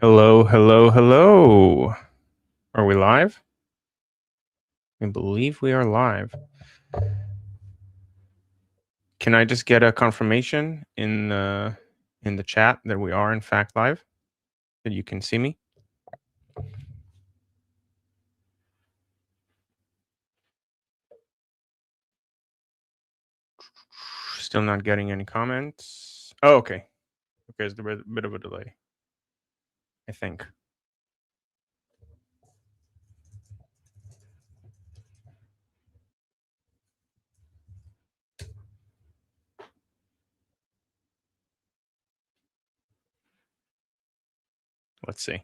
Hello, hello, hello. Are we live? I believe we are live. Can I just get a confirmation in the chat that we are in fact live? That you can see me? Still not getting any comments. Oh, okay. Okay, there's a bit of a delay, I think. Let's see.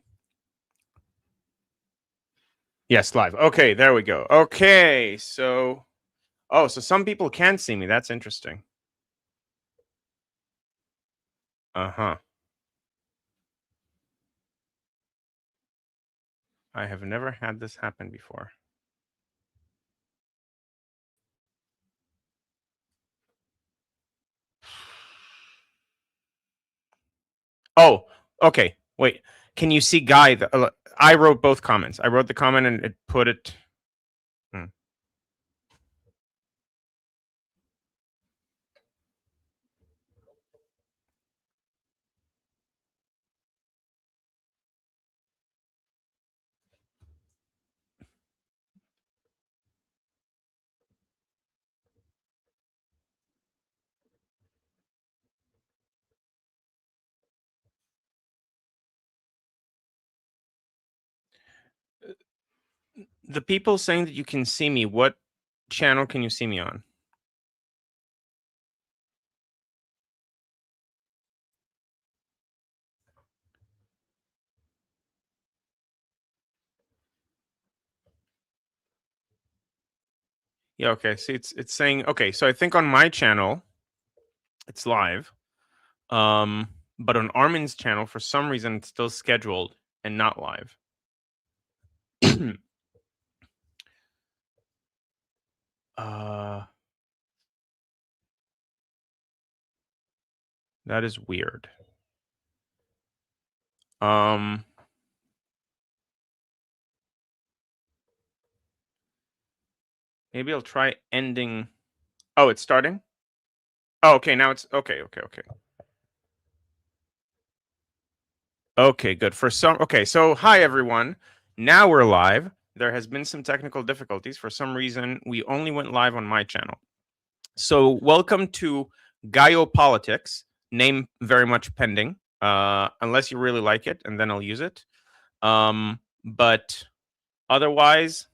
Yes, live. Okay, there we go. Okay, so so some people can see me. That's interesting. Uh-huh. I have never had this happen before. Oh, okay. Wait. Can you see Guy? I wrote both comments. I wrote the comment and it put it. The people saying that you can see me, what channel can you see me on? Yeah, okay. See, it's saying okay. So I think on my channel, it's live. But on Armin's channel, for some reason, it's still scheduled and not live. That is weird. Maybe I'll try ending. Oh, it's starting? Oh, okay. Now it's okay. Okay, good. Okay, so hi everyone. Now we're live. There has been some technical difficulties. For some reason, we only went live on my channel. So welcome to Geopolitics, name very much pending, unless you really like it, and then I'll use it. But otherwise,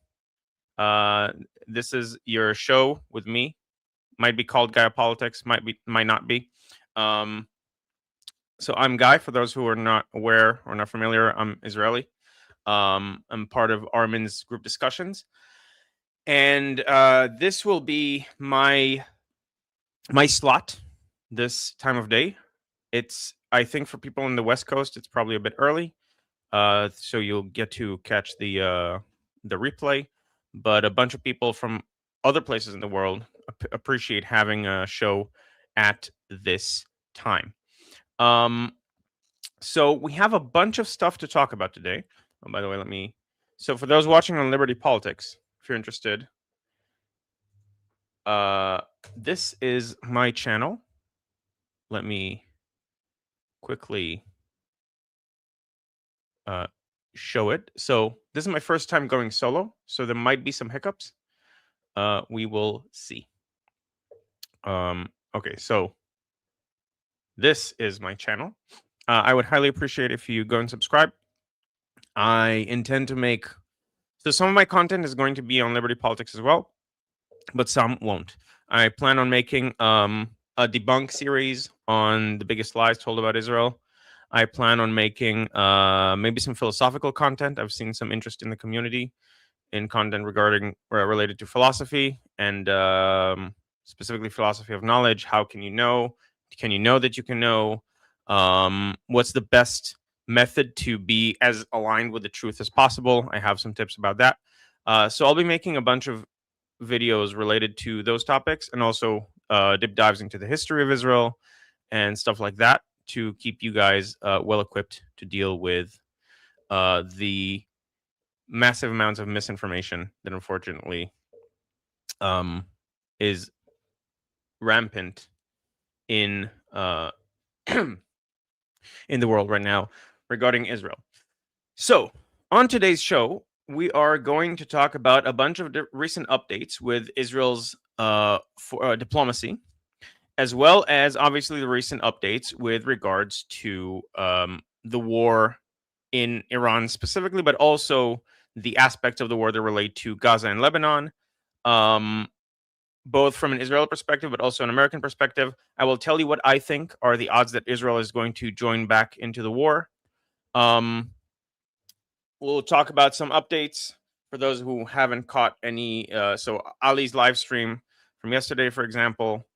this is your show with me. Might be called Geopolitics, might not be. So I'm Guy. For those who are not aware or not familiar, I'm Israeli. I'm part of Armin's group discussions, and this will be my slot this time of day. It's, I think, for people on the West Coast, it's probably a bit early, so you'll get to catch the replay. But a bunch of people from other places in the world appreciate having a show at this time. So we have a bunch of stuff to talk about today. Oh, by the way, so for those watching on Liberty Politics, if you're interested, this is my channel. Let me quickly show it. So this is my first time going solo, so there might be some hiccups. We will see. Okay, so this is my channel. I would highly appreciate if you go and subscribe. I intend to make, so some of my content is going to be on Liberty Politics as well, but some won't. I plan on making a debunk series on the biggest lies told about Israel. I plan on making maybe some philosophical content. I've seen some interest in the community in content regarding related to philosophy and specifically philosophy of knowledge. How can you know? Can you know that you can know? What's the best method to be as aligned with the truth as possible? I have some tips about that. So I'll be making a bunch of videos related to those topics, and also deep dives into the history of Israel and stuff like that, to keep you guys well equipped to deal with the massive amounts of misinformation that unfortunately is rampant in in the world right now regarding Israel. So, on today's show, we are going to talk about a bunch of recent updates with Israel's diplomacy, as well as obviously the recent updates with regards to the war in Iran specifically, but also the aspects of the war that relate to Gaza and Lebanon, both from an Israeli perspective, but also an American perspective. I will tell you what I think are the odds that Israel is going to join back into the war. We'll talk about some updates for those who haven't caught any. So Ali's live stream from yesterday, for example,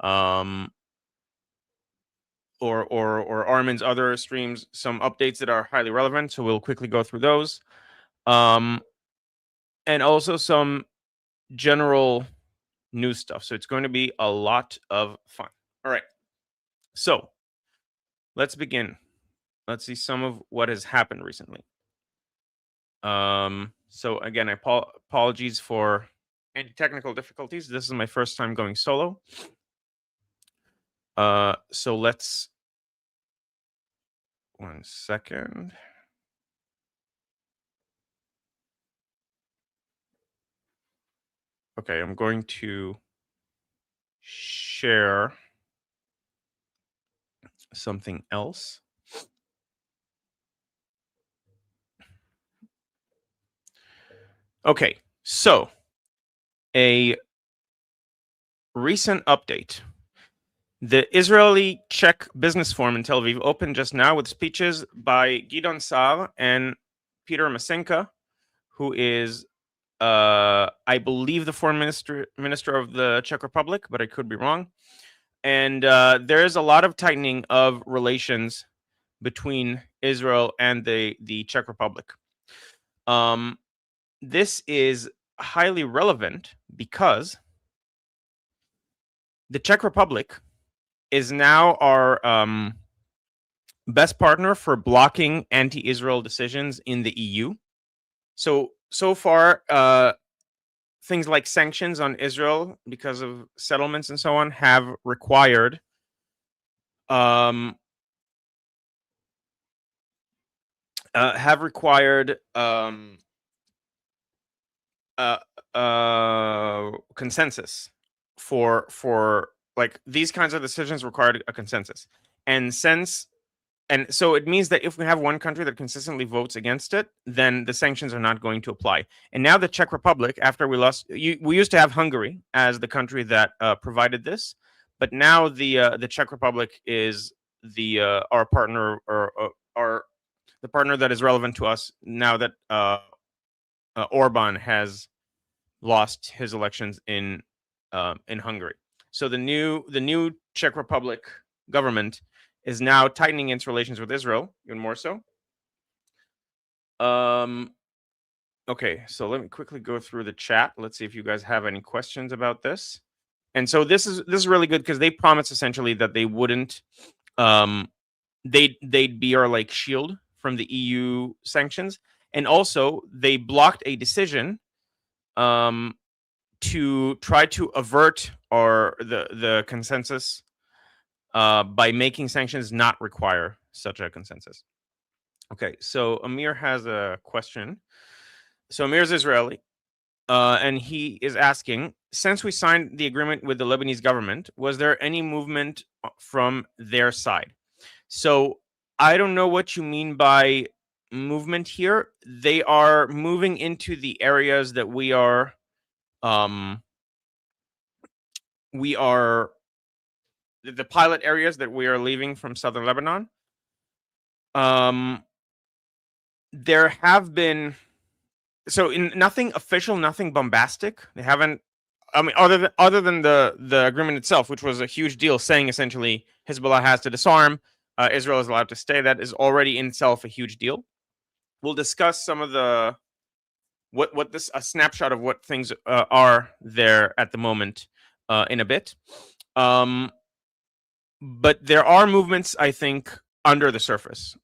or Armin's other streams, some updates that are highly relevant. So we'll quickly go through those, and also some general news stuff. So it's going to be a lot of fun. All right. So let's begin. Let's see some of what has happened recently. So again, apologies for any technical difficulties. This is my first time going solo. So let's 1 second. Okay, I'm going to share something else. Okay, so a recent update. The Israeli-Czech Business Forum in Tel Aviv opened just now with speeches by Gidon Saar and Peter Masenka, who is, I believe, the foreign minister of the Czech Republic, but I could be wrong. And there is a lot of tightening of relations between Israel and the Czech Republic. This is highly relevant because the Czech Republic is now our best partner for blocking anti-Israel decisions in the EU. So far, things like sanctions on Israel because of settlements and so on have required consensus for like these kinds of decisions required a consensus, and so it means that if we have one country that consistently votes against it, then the sanctions are not going to apply. And now the Czech Republic, after we lost, we used to have Hungary as the country that provided this, but now the Czech Republic is our partner, or the partner that is relevant to us now that Orban has lost his elections in Hungary. So the new Czech Republic government is now tightening its relations with Israel even more so. Okay, so let me quickly go through the chat. Let's see if you guys have any questions about this. And so this is really good because they promised essentially that they wouldn't they'd be our like shield from the EU sanctions, and also they blocked a decision to try to avert the consensus by making sanctions not require such a consensus. Okay, so Amir has a question. So Amir is Israeli, and he is asking, since we signed the agreement with the Lebanese government, was there any movement from their side? So I don't know what you mean by movement here. They are moving into the areas that we are the pilot areas that we are leaving from southern Lebanon. There have been nothing official, nothing bombastic. They haven't. I mean, other than the agreement itself, which was a huge deal, saying essentially Hezbollah has to disarm, Israel is allowed to stay. That is already in itself a huge deal. We'll discuss some of the a snapshot of what things are there at the moment in a bit. But there are movements, I think, under the surface.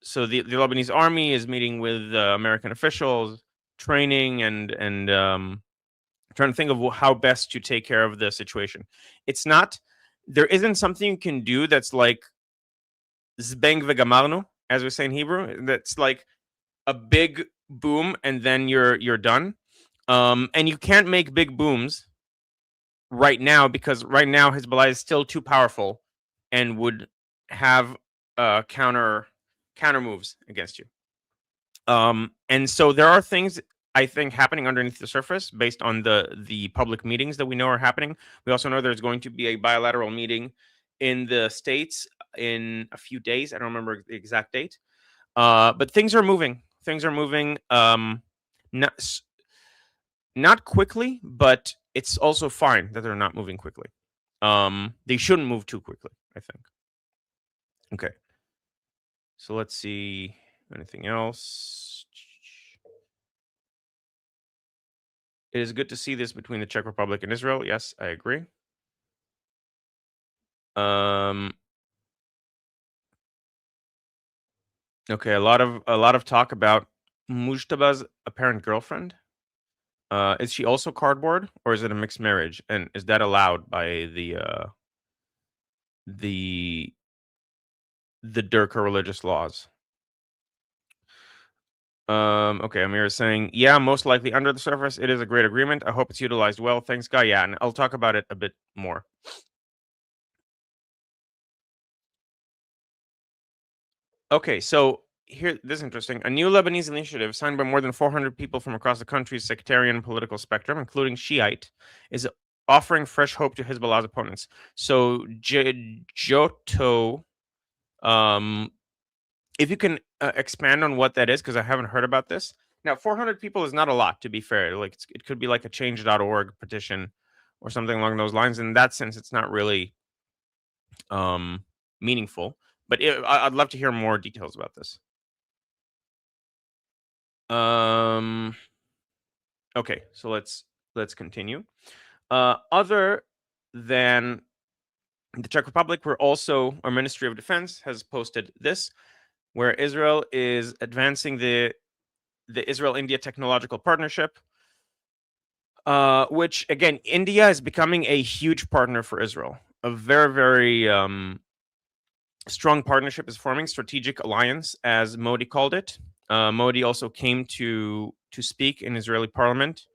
so the Lebanese army is meeting with American officials, training and trying to think of how best to take care of the situation. It's not there isn't something you can do that's like zbeng vegamarnu, as we say in Hebrew. That's like a big boom and then you're done. And you can't make big booms right now because right now Hezbollah is still too powerful and would have counter moves against you. And so there are things I think happening underneath the surface based on the public meetings that we know are happening. We also know there's going to be a bilateral meeting in the States in a few days. I don't remember the exact date. But things are moving. Things are moving. Not not quickly, but it's also fine that they're not moving quickly. They shouldn't move too quickly, I think. Okay. So let's see anything else. It is good to see this between the Czech Republic and Israel. Yes, I agree. Okay, a lot of talk about Mujtaba's apparent girlfriend. Is she also cardboard, or is it a mixed marriage? And is that allowed by the Durka religious laws? Okay, Amir is saying, yeah, most likely under the surface, it is a great agreement. I hope it's utilized well. Thanks, Guy. Yeah, and I'll talk about it a bit more. Okay, so here, this is interesting. A new Lebanese initiative signed by more than 400 people from across the country's sectarian political spectrum, including Shiite, is offering fresh hope to Hezbollah's opponents. So, Joto, if you can expand on what that is, because I haven't heard about this. Now, 400 people is not a lot, to be fair. Like it could be like a change.org petition or something along those lines. In that sense, it's not really meaningful. But I'd love to hear more details about this. Okay, so let's continue. Other than the Czech Republic, our Ministry of Defense has posted this, where Israel is advancing the Israel-India technological partnership, which again, India is becoming a huge partner for Israel. A very, very strong partnership is forming, strategic alliance, as Modi called it. Modi also came to speak in Israeli parliament,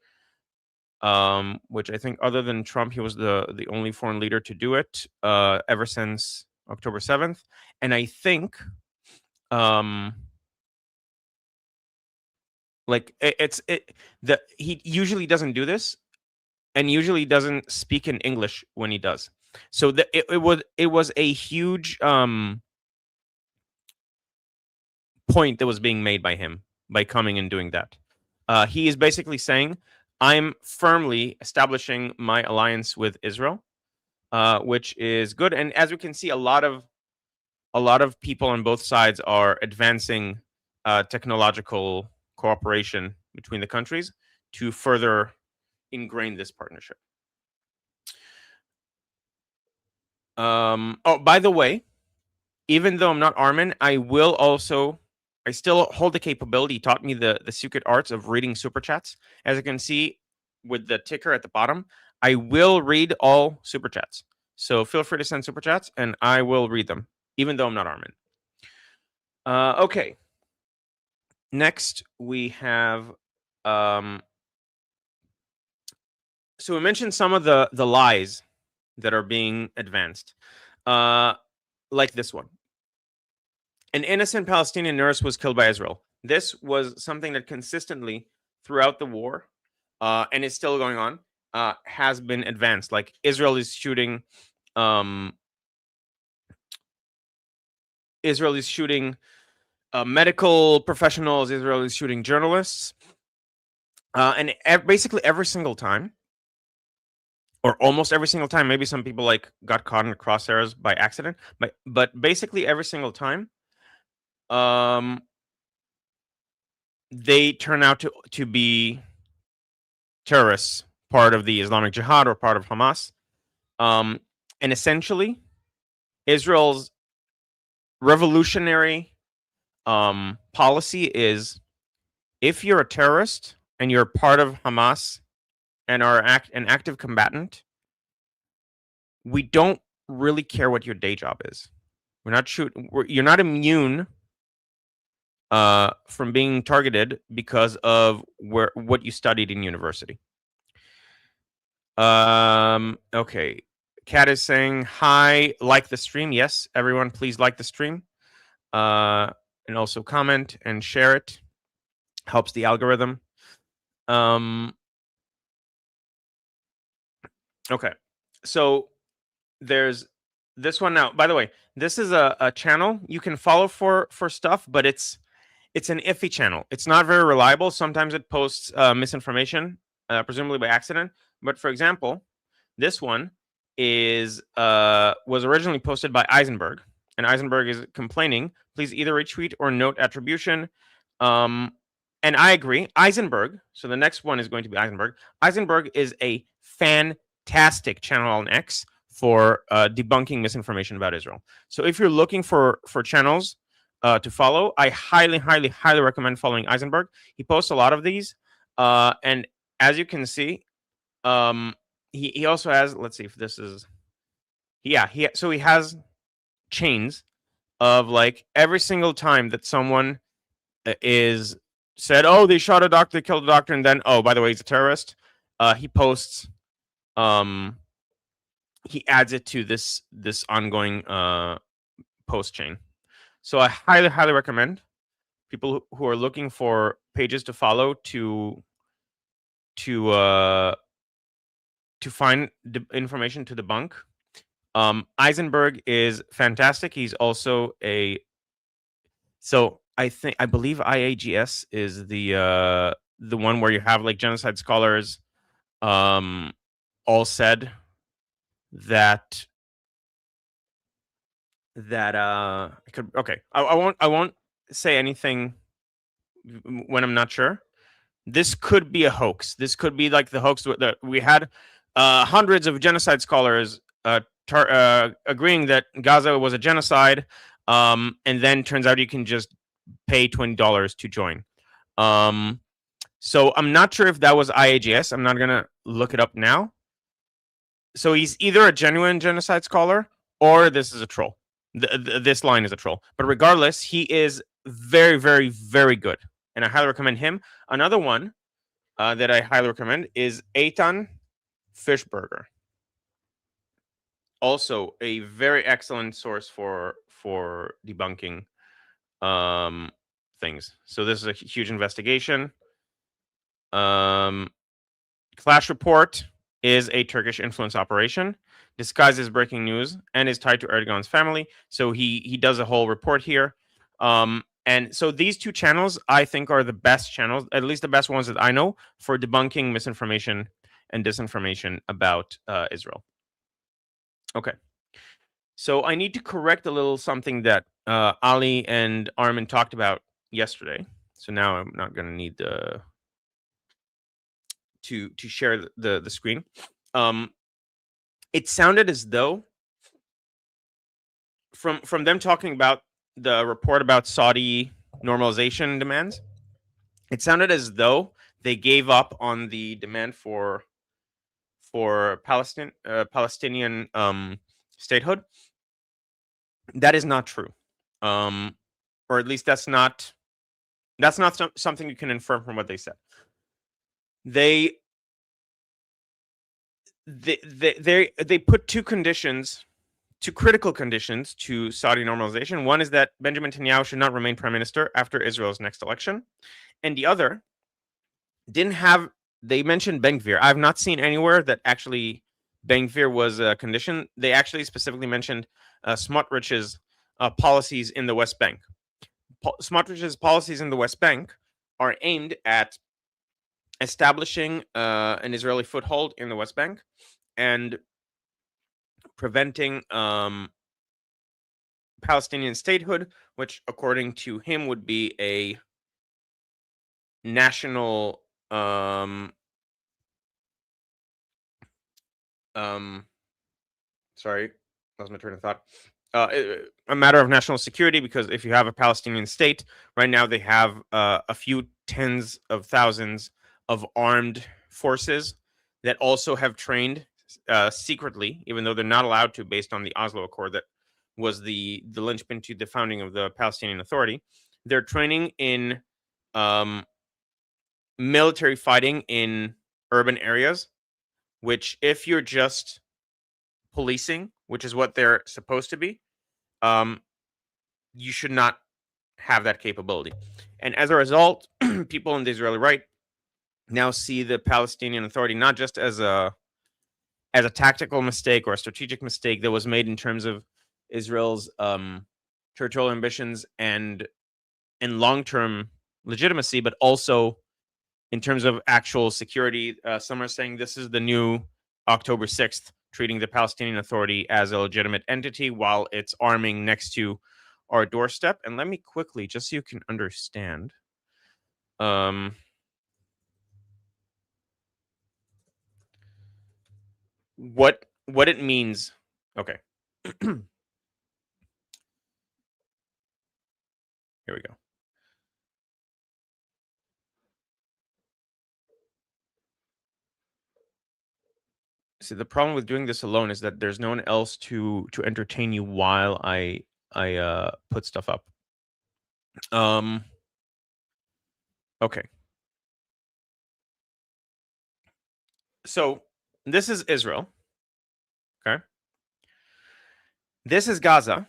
which I think, other than Trump, he was the only foreign leader to do it ever since October 7th. And I think, like he usually doesn't do this, and usually doesn't speak in English when he does. So it was a huge point that was being made by him by coming and doing that. He is basically saying, I'm firmly establishing my alliance with Israel, which is good. And as we can see, a lot of people on both sides are advancing technological cooperation between the countries to further ingrain this partnership. Oh, by the way, even though I'm not Armin, I still hold the capability. He taught me the secret arts of reading super chats. As you can see with the ticker at the bottom, I will read all super chats. So feel free to send super chats and I will read them, even though I'm not Armin. Okay. Next, we have so we mentioned some of the lies that are being advanced, like this one. An innocent Palestinian nurse was killed by Israel. This was something that consistently throughout the war, and is still going on, has been advanced. Like Israel is shooting medical professionals. Israel is shooting journalists, and basically every single time, or almost every single time. Maybe some people like got caught in the crosshairs by accident, but basically every single time, they turn out to be terrorists, part of the Islamic Jihad or part of Hamas. And essentially, Israel's revolutionary policy is if you're a terrorist and you're part of Hamas and are an active combatant, we don't really care what your day job is. You're not immune from being targeted because of what you studied in university. Okay. Kat is saying hi, like the stream. Yes, everyone, please like the stream. And also comment and share it. Helps the algorithm. Okay. So there's this one now. By the way, this is a channel you can follow for stuff, but it's an iffy channel. It's not very reliable. Sometimes it posts misinformation, presumably by accident. But for example, this one was originally posted by Eisenberg, and Eisenberg is complaining. Please either retweet or note attribution. And I agree. Eisenberg. So the next one is going to be Eisenberg. Eisenberg is a fantastic channel on X for debunking misinformation about Israel. So if you're looking for channels to follow, I highly, highly, highly recommend following Eisenberg. He posts a lot of these, and as you can see, he also has. Let's see if this is. Yeah, he has chains of like every single time that someone is said, "Oh, they shot a doctor, they killed a doctor," and then, "Oh, by the way, he's a terrorist." He posts. He adds it to this ongoing post chain. So I highly, highly recommend people who are looking for pages to follow to find information to debunk. Eisenberg is fantastic. He's also I believe IAGS is the one where you have like genocide scholars all said that I won't say anything when I'm not sure. This could be a hoax. This could be like the hoax that we had hundreds of genocide scholars agreeing that Gaza was a genocide, and then turns out you can just pay $20 to join. So I'm not sure if that was IAGS. I'm not gonna look it up now. So he's either a genuine genocide scholar or this is a troll. This line is a troll. But regardless, he is very, very, very good, and I highly recommend him. Another one that I highly recommend is Eitan Fishburger. Also, a very excellent source for debunking things. So this is a huge investigation. Clash Report is a Turkish influence operation disguised as breaking news and is tied to Erdogan's family. So he does a whole report here. And so these two channels, I think, are the best channels, at least the best ones that I know, for debunking misinformation and disinformation about Israel. Okay. So I need to correct a little something that Ali and Armin talked about yesterday. So now I'm not going to need to share the screen. It sounded as though from them talking about the report about Saudi normalization demands, it sounded as though they gave up on the demand for Palestinian statehood. That is not true, or at least that's not something you can infer from what they said. They put two critical conditions to Saudi normalization. One is that Benjamin Netanyahu should not remain prime minister after Israel's next election, and the other they mentioned Ben Gvir. I've not seen anywhere that actually Ben Gvir was a condition. They actually specifically mentioned Smotrich's policies in the West Bank. Smotrich's policies in the West Bank are aimed at establishing an Israeli foothold in the West Bank and preventing Palestinian statehood, which, according to him, would be a national sorry, lost my train of thought. a matter of national security, because if you have a Palestinian state right now, they have a few tens of thousands of armed forces that also have trained secretly, even though they're not allowed to, based on the Oslo Accord that was the linchpin to the founding of the Palestinian Authority. They're training in military fighting in urban areas, which, if you're just policing, which is what they're supposed to be, you should not have that capability. And as a result, people in the Israeli right now see the Palestinian Authority not just as a tactical mistake or a strategic mistake that was made in terms of Israel's territorial ambitions and long-term legitimacy, but also in terms of actual security. Some are saying this is the new October 6th, treating the Palestinian Authority as a legitimate entity while it's arming next to our doorstep. And let me quickly, just so you can understand, what it means. Okay. Here we go. See, the problem with doing this alone is that there's no one else to entertain you while I put stuff up. Okay. So this is Israel. Okay. This is Gaza,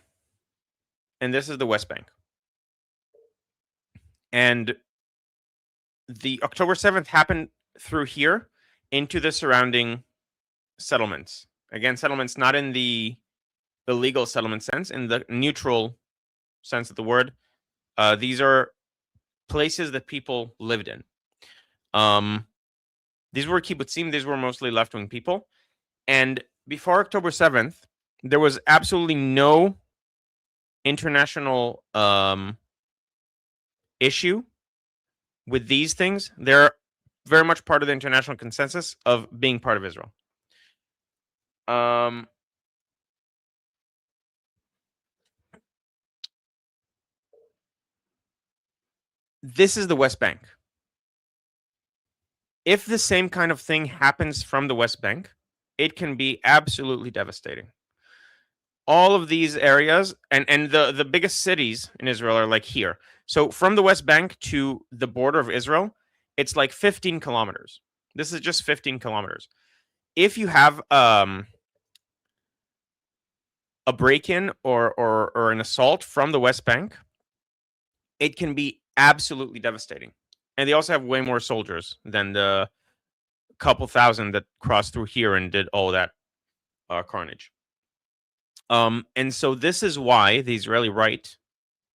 and this is the West Bank. And the October 7th happened through here into the surrounding settlements. Again, settlements not in the legal settlement sense, in the neutral sense of the word. These are places that people lived in. These were kibbutzim. These were mostly left-wing people. And before October 7th, there was absolutely no international issue with these things. They're very much part of the international consensus of being part of Israel. This is the West Bank. If the same kind of thing happens from the West Bank, it can be absolutely devastating. All of these areas and the biggest cities in Israel are like here. So from the West Bank to the border of Israel, it's like 15 kilometers. This is just 15 kilometers. If you have a break-in or an assault from the West Bank, it can be absolutely devastating. And they also have way more soldiers than the couple thousand that crossed through here and did all that carnage. And so this is why the Israeli right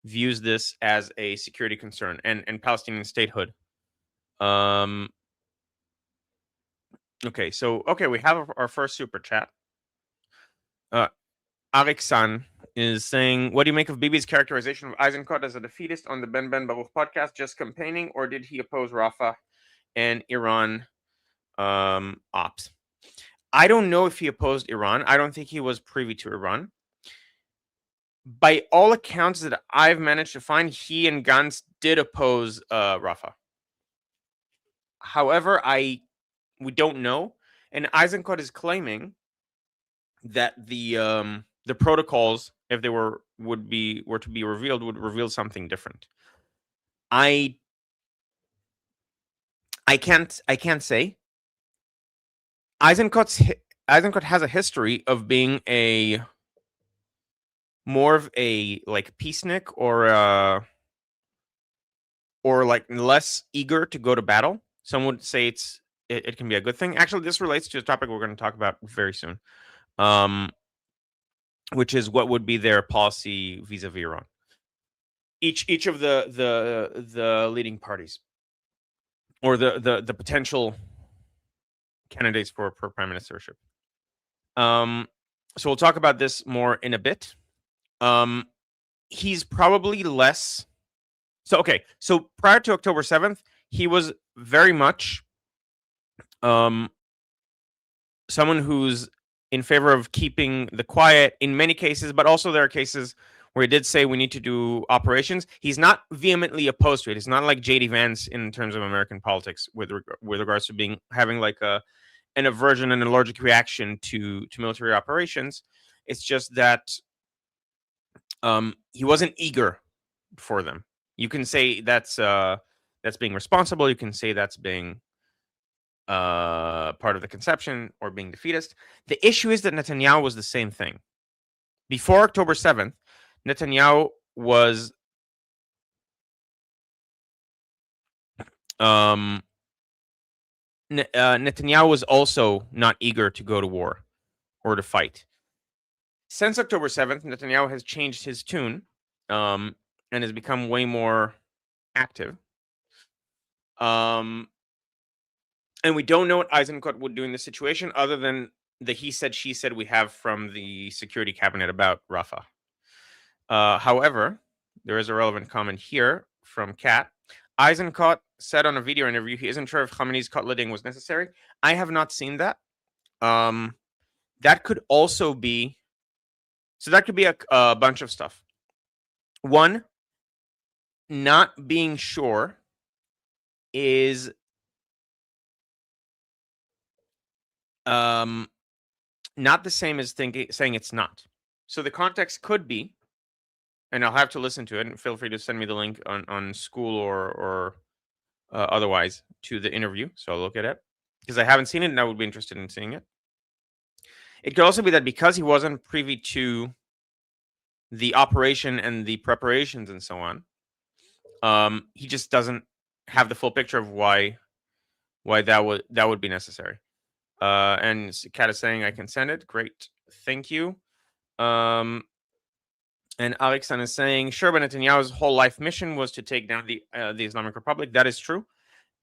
views this as a security concern and Palestinian statehood. Okay, so we have our first super chat. Arik-san is saying, what do you make of Bibi's characterization of Eisenkot as a defeatist on the Ben Baruch podcast, just campaigning, or did he oppose Rafah and Iran ops? I don't know if he opposed Iran. I don't think he was privy to Iran. By all accounts that I've managed to find, he and Gantz did oppose Rafah. However, we don't know, and Eisenkot is claiming that the protocols, if they were to be revealed, would reveal something different. I can't say. Eisenkot has a history of being a more of a like peacenik or like less eager to go to battle. Some would say it can be a good thing. Actually, this relates to a topic we're going to talk about very soon, which is what would be their policy vis-a-vis Iran. Each of the leading parties or the potential candidates for prime ministership. So we'll talk about this more in a bit. He's probably less. So prior to October 7th, he was very much someone who's in favor of keeping the quiet in many cases, but also there are cases where he did say we need to do operations. He's not vehemently opposed to it. It's not like JD Vance in terms of American politics with regards to having like an aversion and an allergic reaction to military operations. It's just that he wasn't eager for them. You can say that's being responsible. You can say that's being part of the conception or being defeatist. The issue is that Netanyahu was the same thing. Before October 7th, Netanyahu was Netanyahu was also not eager to go to war or to fight. Since October 7th, Netanyahu has changed his tune and has become way more active. And we don't know what Eisenkot would do in this situation other than the he said, she said we have from the security cabinet about Rafah. However, there is a relevant comment here from Kat. Eisenkot said on a video interview he isn't sure if Khamenei's cutletting was necessary. I have not seen that. That could also be... So that could be a bunch of stuff. One, not being sure is not the same as saying it's not. So the context could be, and I'll have to listen to it, and feel free to send me the link on School or otherwise to the interview, so I'll look at it, because I haven't seen it and I would be interested in seeing it. It could also be that because he wasn't privy to the operation and the preparations and so on, he just doesn't have the full picture of why that would be necessary. And Kat is saying I can send it. Great, thank you. And Alexan is saying sure, but Netanyahu's whole life mission was to take down the Islamic Republic. That is true,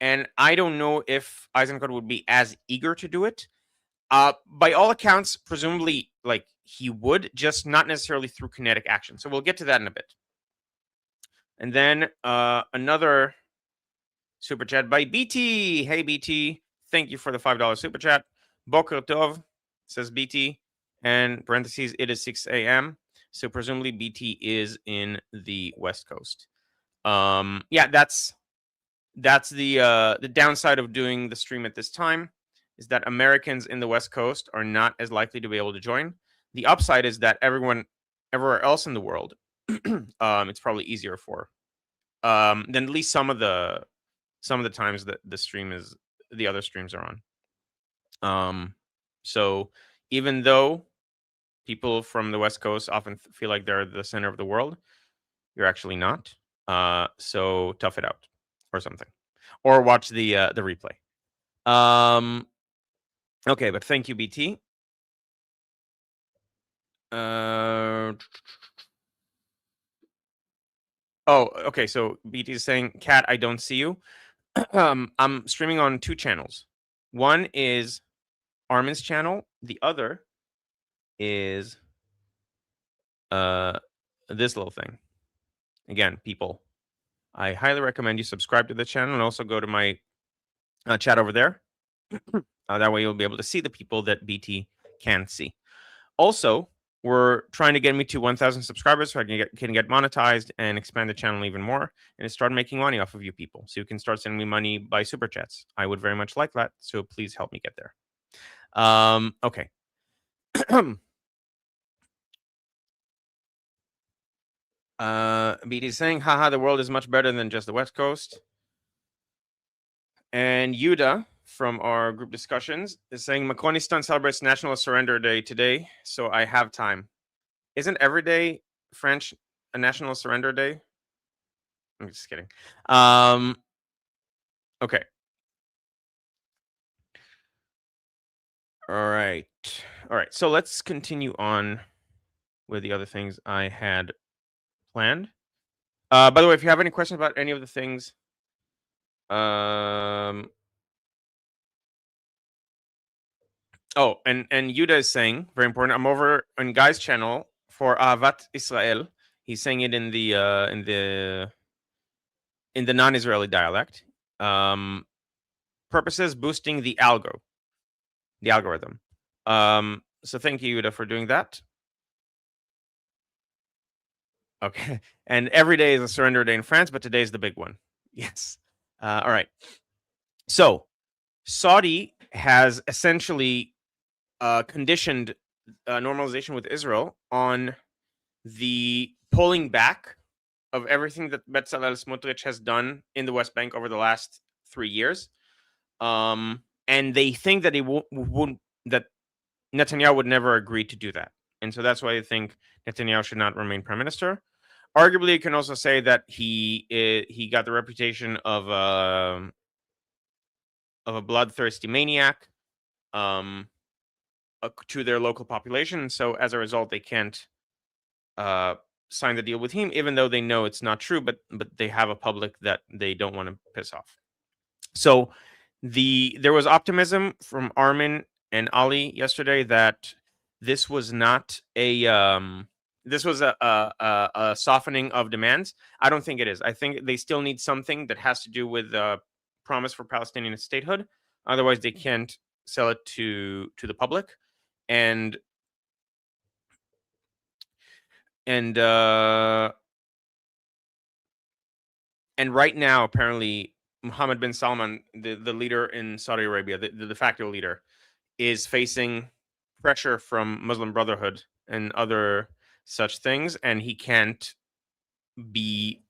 and I don't know if Eisenkot would be as eager to do it. By all accounts, presumably, like he would, just not necessarily through kinetic action. So we'll get to that in a bit. And then another super chat by BT. Hey BT, thank you for the $5 super chat. Boker Tov, says BT, and parentheses, it is 6 a.m. So presumably BT is in the West Coast. Yeah, that's the downside of doing the stream at this time, is that Americans in the West Coast are not as likely to be able to join. The upside is that everywhere else in the world, it's probably easier for than at least some of the times that the other streams are on. So even though people from the West Coast often feel like they're the center of the world, you're actually not. So tough it out or something, or watch the replay. Okay, but thank you, BT. Oh, okay. So BT is saying, Kat, I don't see you. I'm streaming on 2 channels. One is Armin's channel. The other is this little thing. Again, people, I highly recommend you subscribe to the channel and also go to my chat over there. That way you'll be able to see the people that BT can't see. Also, we're trying to get me to 1,000 subscribers so I can get monetized and expand the channel even more and start making money off of you people. So you can start sending me money by super chats. I would very much like that. So please help me get there. Okay. BT is saying, haha, the world is much better than just the West Coast. And Yuda from our group discussions is saying Macronistan celebrates National Surrender Day today, so I have time. Isn't every day French a National Surrender Day? I'm just kidding. Okay. All right. So let's continue on with the other things I had planned. By the way, if you have any questions about any of the things, oh, and Yuda is saying, very important, I'm over on Guy's channel for Ahavat Israel. He's saying it in the non-Israeli dialect. Purposes boosting the algorithm. So thank you, Yuda, for doing that. Okay. And every day is a surrender day in France, but today is the big one. Yes. All right. So Saudi has essentially conditioned normalization with Israel on the pulling back of everything that Bezalel Smotrich has done in the West Bank over the last 3 years. And they think that wouldn't that Netanyahu would never agree to do that, and so that's why they think Netanyahu should not remain prime minister. Arguably, you can also say that he got the reputation of a bloodthirsty maniac um, to their local population, and so as a result, they can't uh, sign the deal with him, even though they know it's not true. But they have a public that they don't want to piss off. So there was optimism from Armin and Ali yesterday that this was not a this was a softening of demands. I don't think it is. I think they still need something that has to do with the promise for Palestinian statehood. Otherwise, they can't sell it to the public. And and uh, and right now, apparently, Mohammed bin Salman, the leader in Saudi Arabia, the de facto leader, is facing pressure from Muslim Brotherhood and other such things, and he can't be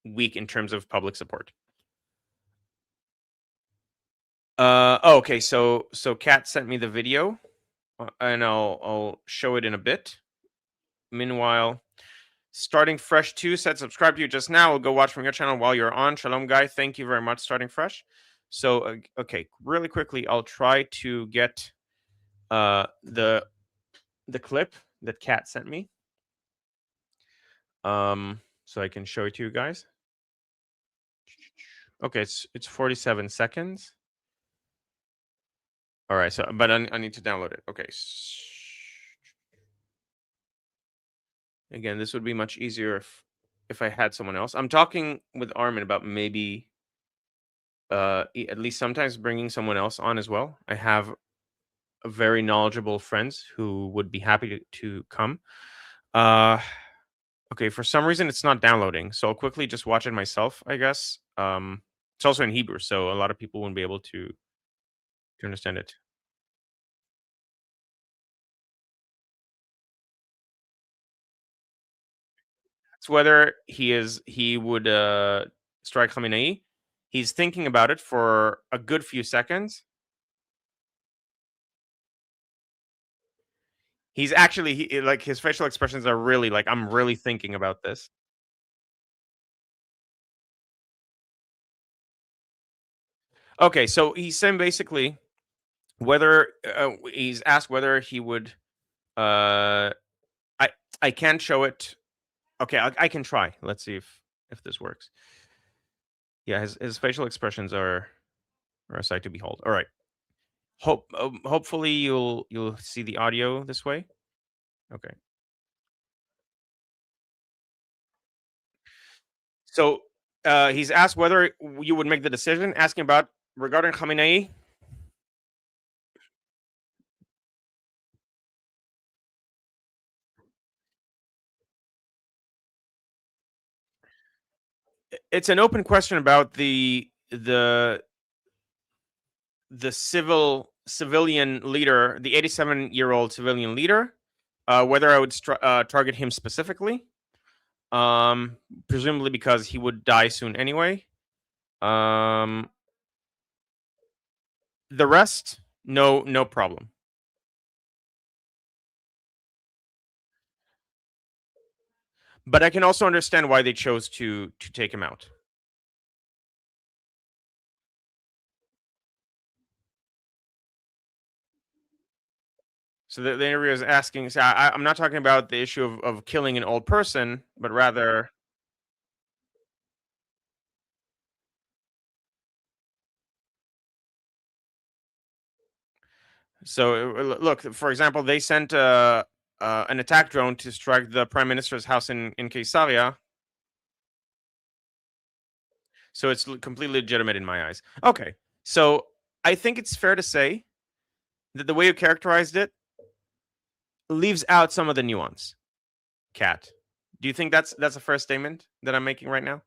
weak in terms of public support. Okay. So Kat sent me the video, and I'll show it in a bit. Meanwhile, Starting Fresh 2 said subscribe to you just now. We'll go watch from your channel while you're on. Shalom, guy. Thank you very much, Starting Fresh. So, okay, really quickly, I'll try to get the clip that Kat sent me, so I can show it to you guys. Okay, it's 47 seconds. All right, so but I need to download it. Okay. Again, this would be much easier if I had someone else. I'm talking with Armin about maybe at least sometimes bringing someone else on as well. I have very knowledgeable friends who would be happy to come. Okay, for some reason it's not downloading, so I'll quickly just watch it myself, I guess. It's also in Hebrew, so a lot of people wouldn't be able to understand it. It's whether he would strike Khamenei. He's thinking about it for a good few seconds. He's actually like his facial expressions are really like I'm really thinking about this. Okay, so he's saying basically whether he's asked whether he would. Uh, I I can't show it. Okay, I can try. Let's see if this works. Yeah, his facial expressions are a sight to behold. All right. Hopefully you'll see the audio this way. Okay. So he's asked whether you would make the decision, asking about regarding Khamenei. It's an open question about the civilian leader, the 87-year-old civilian leader, whether I would target him specifically, presumably because he would die soon anyway. Um, the rest, no problem. But I can also understand why they chose to take him out. So the interviewer is asking. So I'm not talking about the issue of killing an old person, but rather. So look, for example, they sent an attack drone to strike the prime minister's house in Caesarea. So it's completely legitimate in my eyes. Okay, so I think it's fair to say that the way you characterized it leaves out some of the nuance. Cat, do you think that's a fair statement that I'm making right now?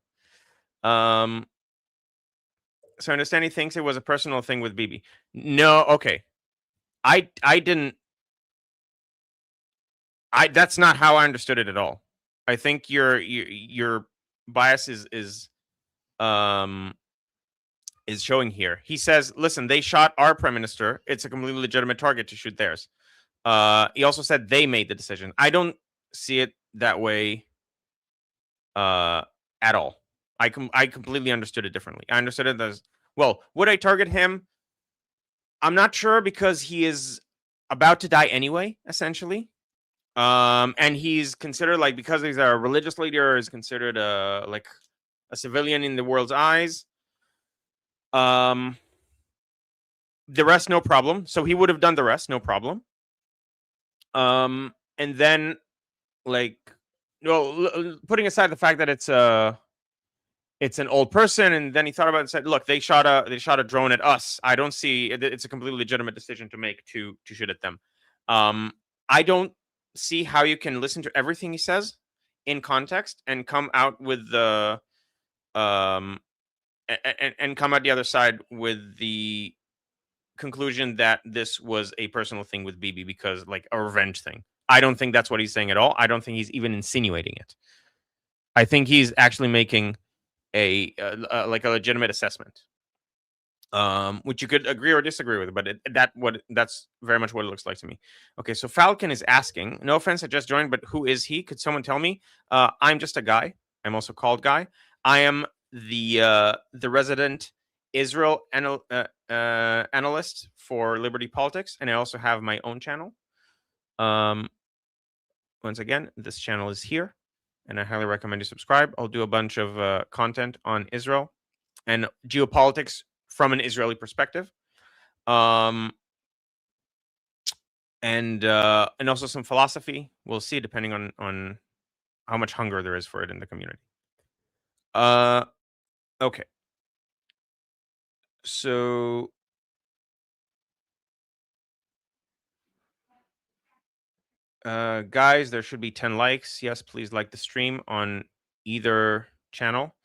So I understand he thinks it was a personal thing with Bibi. No, okay. I didn't. That's not how I understood it at all. I think your bias is showing here. He says, "Listen, they shot our prime minister. It's a completely legitimate target to shoot theirs." He also said they made the decision. I don't see it that way at all. I completely understood it differently. I understood it as, well, would I target him? I'm not sure, because he is about to die anyway, essentially. And he's considered, like, because he's a religious leader, is considered like a civilian in the world's eyes. The rest, no problem. So he would have done the rest, no problem. And then, like, well, putting aside the fact that it's an old person, and then he thought about it and said, "Look, they shot a drone at us. I don't see it's a completely legitimate decision to make to shoot at them." I don't see how you can listen to everything he says in context and come out with the and come out the other side with the conclusion that this was a personal thing with Bibi, because, like, a revenge thing. I don't think that's what he's saying at all. I don't think he's even insinuating it. I think he's actually making like a legitimate assessment, which you could agree or disagree with, but that's very much what it looks like to me. Okay, so Falcon is asking, no offense, I just joined, but who is he? Could someone tell me? I'm just a guy. I'm also called Guy. I am the resident Israel analyst for Liberty Politics, and I also have my own channel. Once again, this channel is here, and I highly recommend you subscribe. I'll do a bunch of content on Israel and geopolitics from an Israeli perspective, and also some philosophy. We'll see, depending on how much hunger there is for it in the community. Okay. So guys, there should be 10 likes. Yes, please like the stream on either channel.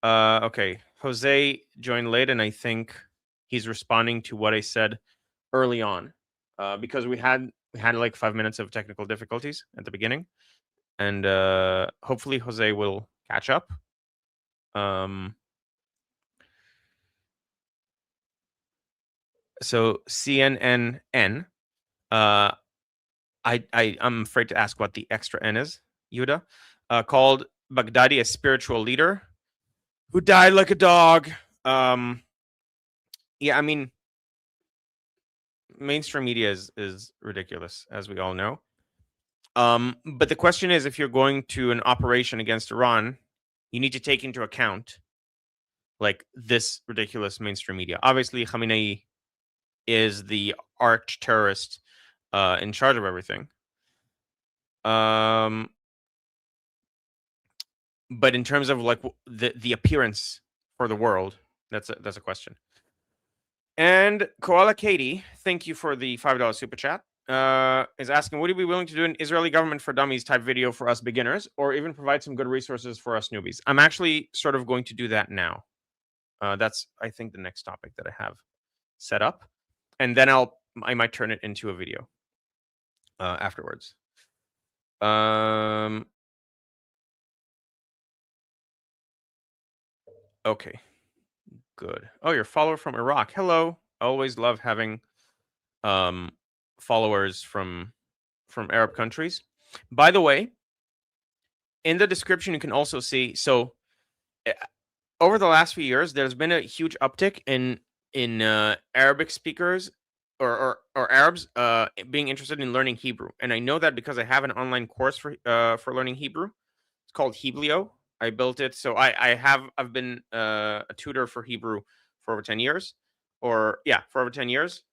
Okay, Jose joined late, and I think he's responding to what I said early on, because we had like 5 minutes of technical difficulties at the beginning, and hopefully Jose will catch up. So CNNN, I'm afraid to ask what the extra N is, Yuda, called Baghdadi a spiritual leader who died like a dog. Yeah, I mean, mainstream media is ridiculous, as we all know. But the question is, if you're going to an operation against Iran, you need to take into account, like, this ridiculous mainstream media. Obviously, Khamenei is the arch terrorist in charge of everything. But in terms of, like, the appearance for the world, that's a question. And Koala Katie, thank you for the $5 super chat. Is asking, would you be willing to do an Israeli government for dummies type video for us beginners, or even provide some good resources for us newbies? I'm actually sort of going to do that now. That's, I think, the next topic that I have set up, and then I might turn it into a video afterwards. Okay, good. Oh, you're a follower from Iraq. Hello. I always love having followers from Arab countries. By the way, in the description you can also see, so over the last few years there's been a huge uptick in Arabic speakers or Arabs being interested in learning Hebrew. And I know that because I have an online course for learning Hebrew. It's called Heblio. I built it, so I've been a tutor for Hebrew for over 10 years, for over 10 years.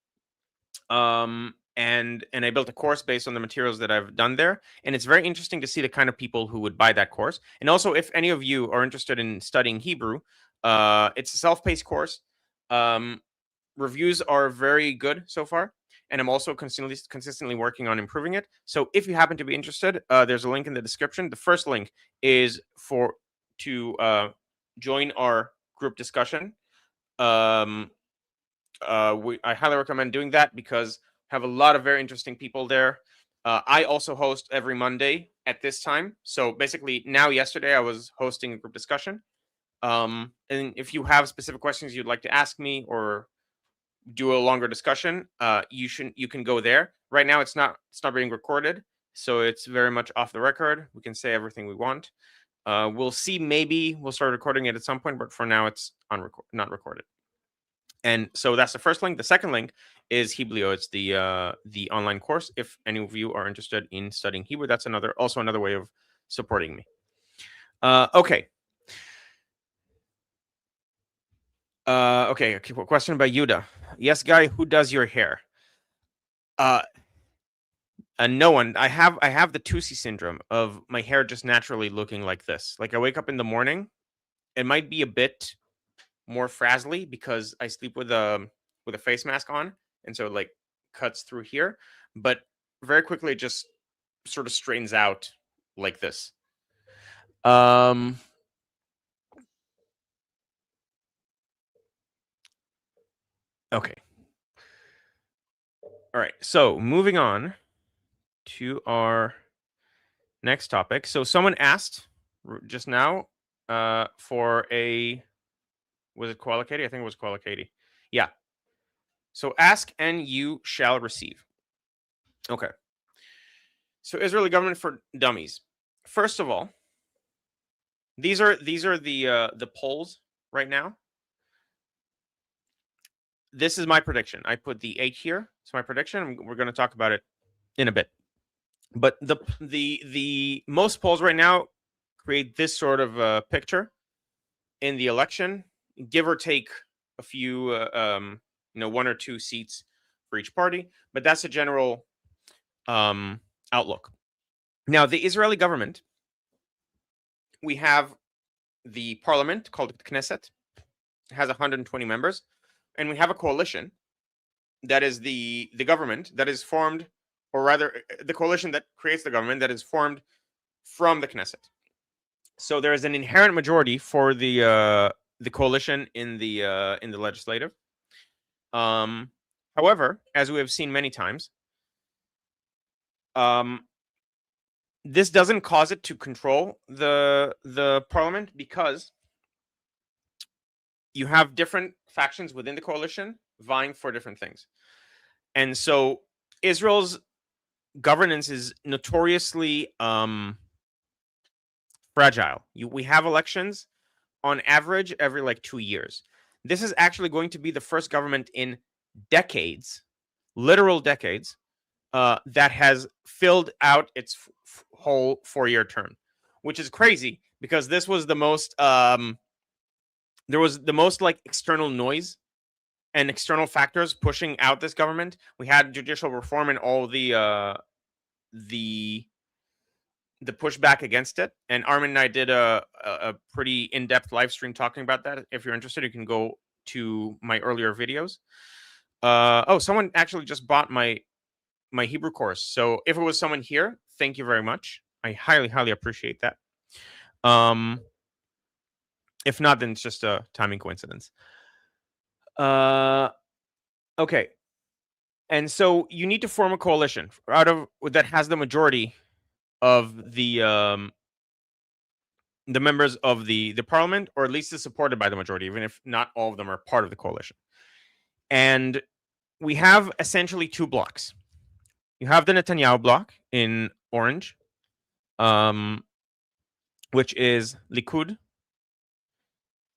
And I built a course based on the materials that I've done there. And it's very interesting to see the kind of people who would buy that course. And also, if any of you are interested in studying Hebrew, it's a self-paced course. Reviews are very good so far. and I'm also consistently working on improving it. So if you happen to be interested, there's a link in the description. The first link is to join our group discussion. I highly recommend doing that because I have a lot of very interesting people there. I also host every Monday at this time. So basically, yesterday I was hosting a group discussion. And if you have specific questions you'd like to ask me or do a longer discussion, you can go there. Right now, it's not being recorded, so it's very much off the record. We can say everything we want. We'll see. Maybe we'll start recording it at some point, but for now, it's not recorded. And so that's the first link. The second link is Hiblio. It's the online course. If any of you are interested in studying Hebrew, that's also another way of supporting me. Okay. Okay. Question by Yuda. Yes, guy, who does your hair? No one. I have the Tusi syndrome of my hair just naturally looking like this. Like I wake up in the morning, it might be a bit more frazzly because I sleep with a face mask on, and so it like cuts through here. But very quickly, it just sort of straightens out like this. Okay. All right. So moving on to our next topic. So someone asked just now for a, was it Koala Katie? I think it was Koala Katie. Yeah. So ask and you shall receive. Okay. So Israeli government for dummies. First of all, these are the polls right now. This is my prediction. I put the 8 here. It's my prediction. We're going to talk about it in a bit. But the most polls right now create this sort of picture in the election, give or take a few, 1 or 2 seats for each party. But that's a general outlook. Now, the Israeli government, we have the parliament called Knesset. It has 120 members, and we have a coalition that is the government that is formed, or rather, the coalition that creates the government that is formed from the Knesset. So there is an inherent majority for the coalition in the legislative. However, as we have seen many times, this doesn't cause it to control the parliament because you have different factions within the coalition vying for different things. And so Israel's governance is notoriously fragile. We have elections on average every like 2 years. This is actually going to be the first government in decades, literal decades, that has filled out its whole 4-year term, which is crazy because this was the most there was the most like external noise and external factors pushing out this government. We had judicial reform and all the pushback against it. And Armin and I did a pretty in-depth live stream talking about that. If you're interested, you can go to my earlier videos. Someone actually just bought my Hebrew course. So if it was someone here, thank you very much. I highly, highly appreciate that. If not, then it's just a timing coincidence. Okay. And so you need to form a coalition that has the majority of the members of the parliament, or at least is supported by the majority, even if not all of them are part of the coalition. And we have essentially 2 blocks. You have the Netanyahu block in orange, which is Likud,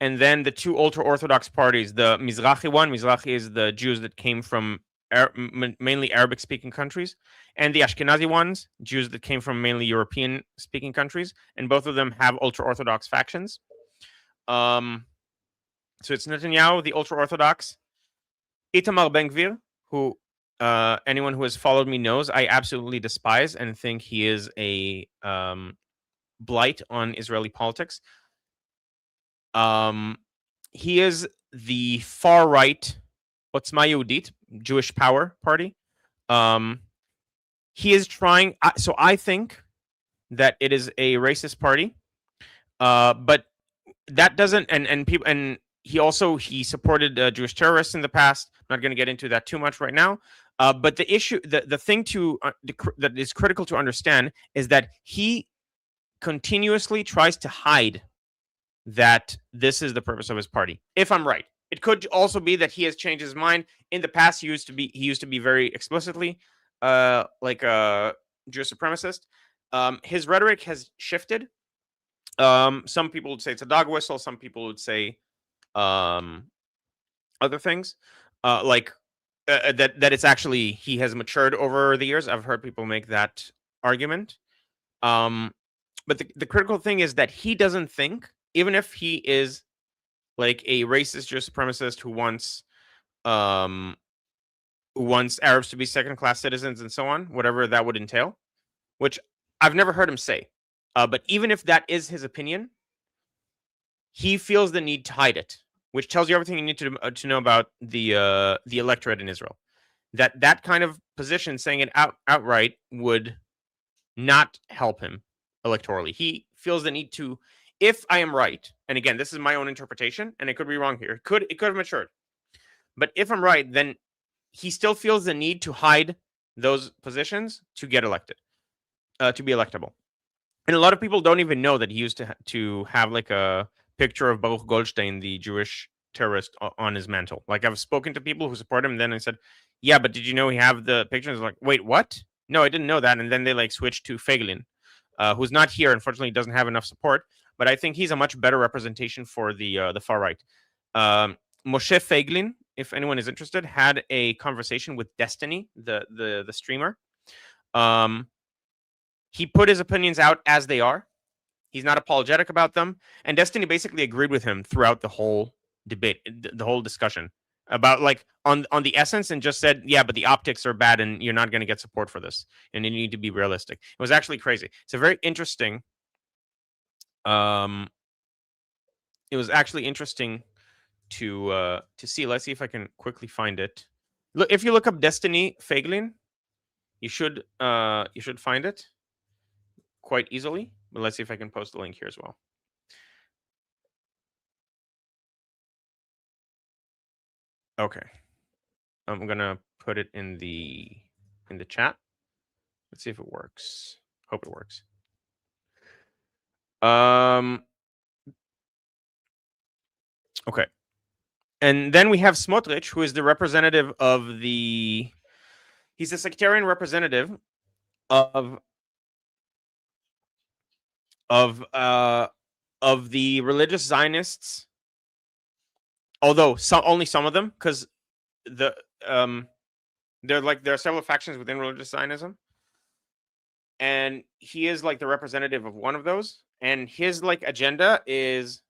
and then the 2 ultra-Orthodox parties, the Mizrahi one. Mizrahi is the Jews that came from mainly Arabic-speaking countries, and the Ashkenazi ones, Jews that came from mainly European-speaking countries, and both of them have ultra-Orthodox factions. So it's Netanyahu, the ultra-Orthodox, Itamar Ben-Gvir, who anyone who has followed me knows I absolutely despise and think he is a blight on Israeli politics. He is the far right Otzma Yehudit, Jewish Power Party, He is trying. So I think that it is a racist party, but that doesn't. And people and he supported Jewish terrorists in the past. I'm not going to get into that too much right now. But the issue, the thing that is critical to understand is that he continuously tries to hide that this is the purpose of his party. If I'm right, it could also be that he has changed his mind. In the past, he used to be very explicitly like a Jewish supremacist. His rhetoric has shifted. Some people would say it's a dog whistle. Some people would say other things, like that it's actually he has matured over the years. I've heard people make that argument. But the critical thing is that he doesn't think, even if he is like a racist Jewish supremacist who wants Arabs to be second-class citizens and so on, whatever that would entail, which I've never heard him say. But even if that is his opinion, he feels the need to hide it, which tells you everything you need to know about the electorate in Israel. That kind of position, saying it outright, would not help him electorally. He feels the need to, if I am right, and again, this is my own interpretation, and it could be wrong here. It could have matured. But if I'm right, then he still feels the need to hide those positions to get elected, to be electable. And a lot of people don't even know that he used to have like a picture of Baruch Goldstein, the Jewish terrorist, on his mantle. Like, I've spoken to people who support him, and then I said, yeah, but did you know he have the picture? And I was like, wait, what? No, I didn't know that. And then they like switched to Feiglin, who's not here. Unfortunately, doesn't have enough support. But I think he's a much better representation for the far right. Moshe Feiglin, if anyone is interested, had a conversation with Destiny, the streamer. He put his opinions out as they are. He's not apologetic about them. And Destiny basically agreed with him throughout the whole debate, the whole discussion about like on the essence, and just said, yeah, but the optics are bad and you're not going to get support for this. And you need to be realistic. It was actually crazy. It's a very interesting. It was actually interesting to see. Let's see if I can quickly find it. Look, if you look up Destiny Feiglin, you should find it quite easily. But let's see if I can post the link here as well. Okay. I'm gonna put it in the chat. Let's see if it works. Hope it works. Okay. And then we have Smotrich, who is the representative of the. He's the sectarian representative of the religious Zionists. Although only some of them, because there are several factions within religious Zionism, and he is like the representative of one of those, and his like agenda is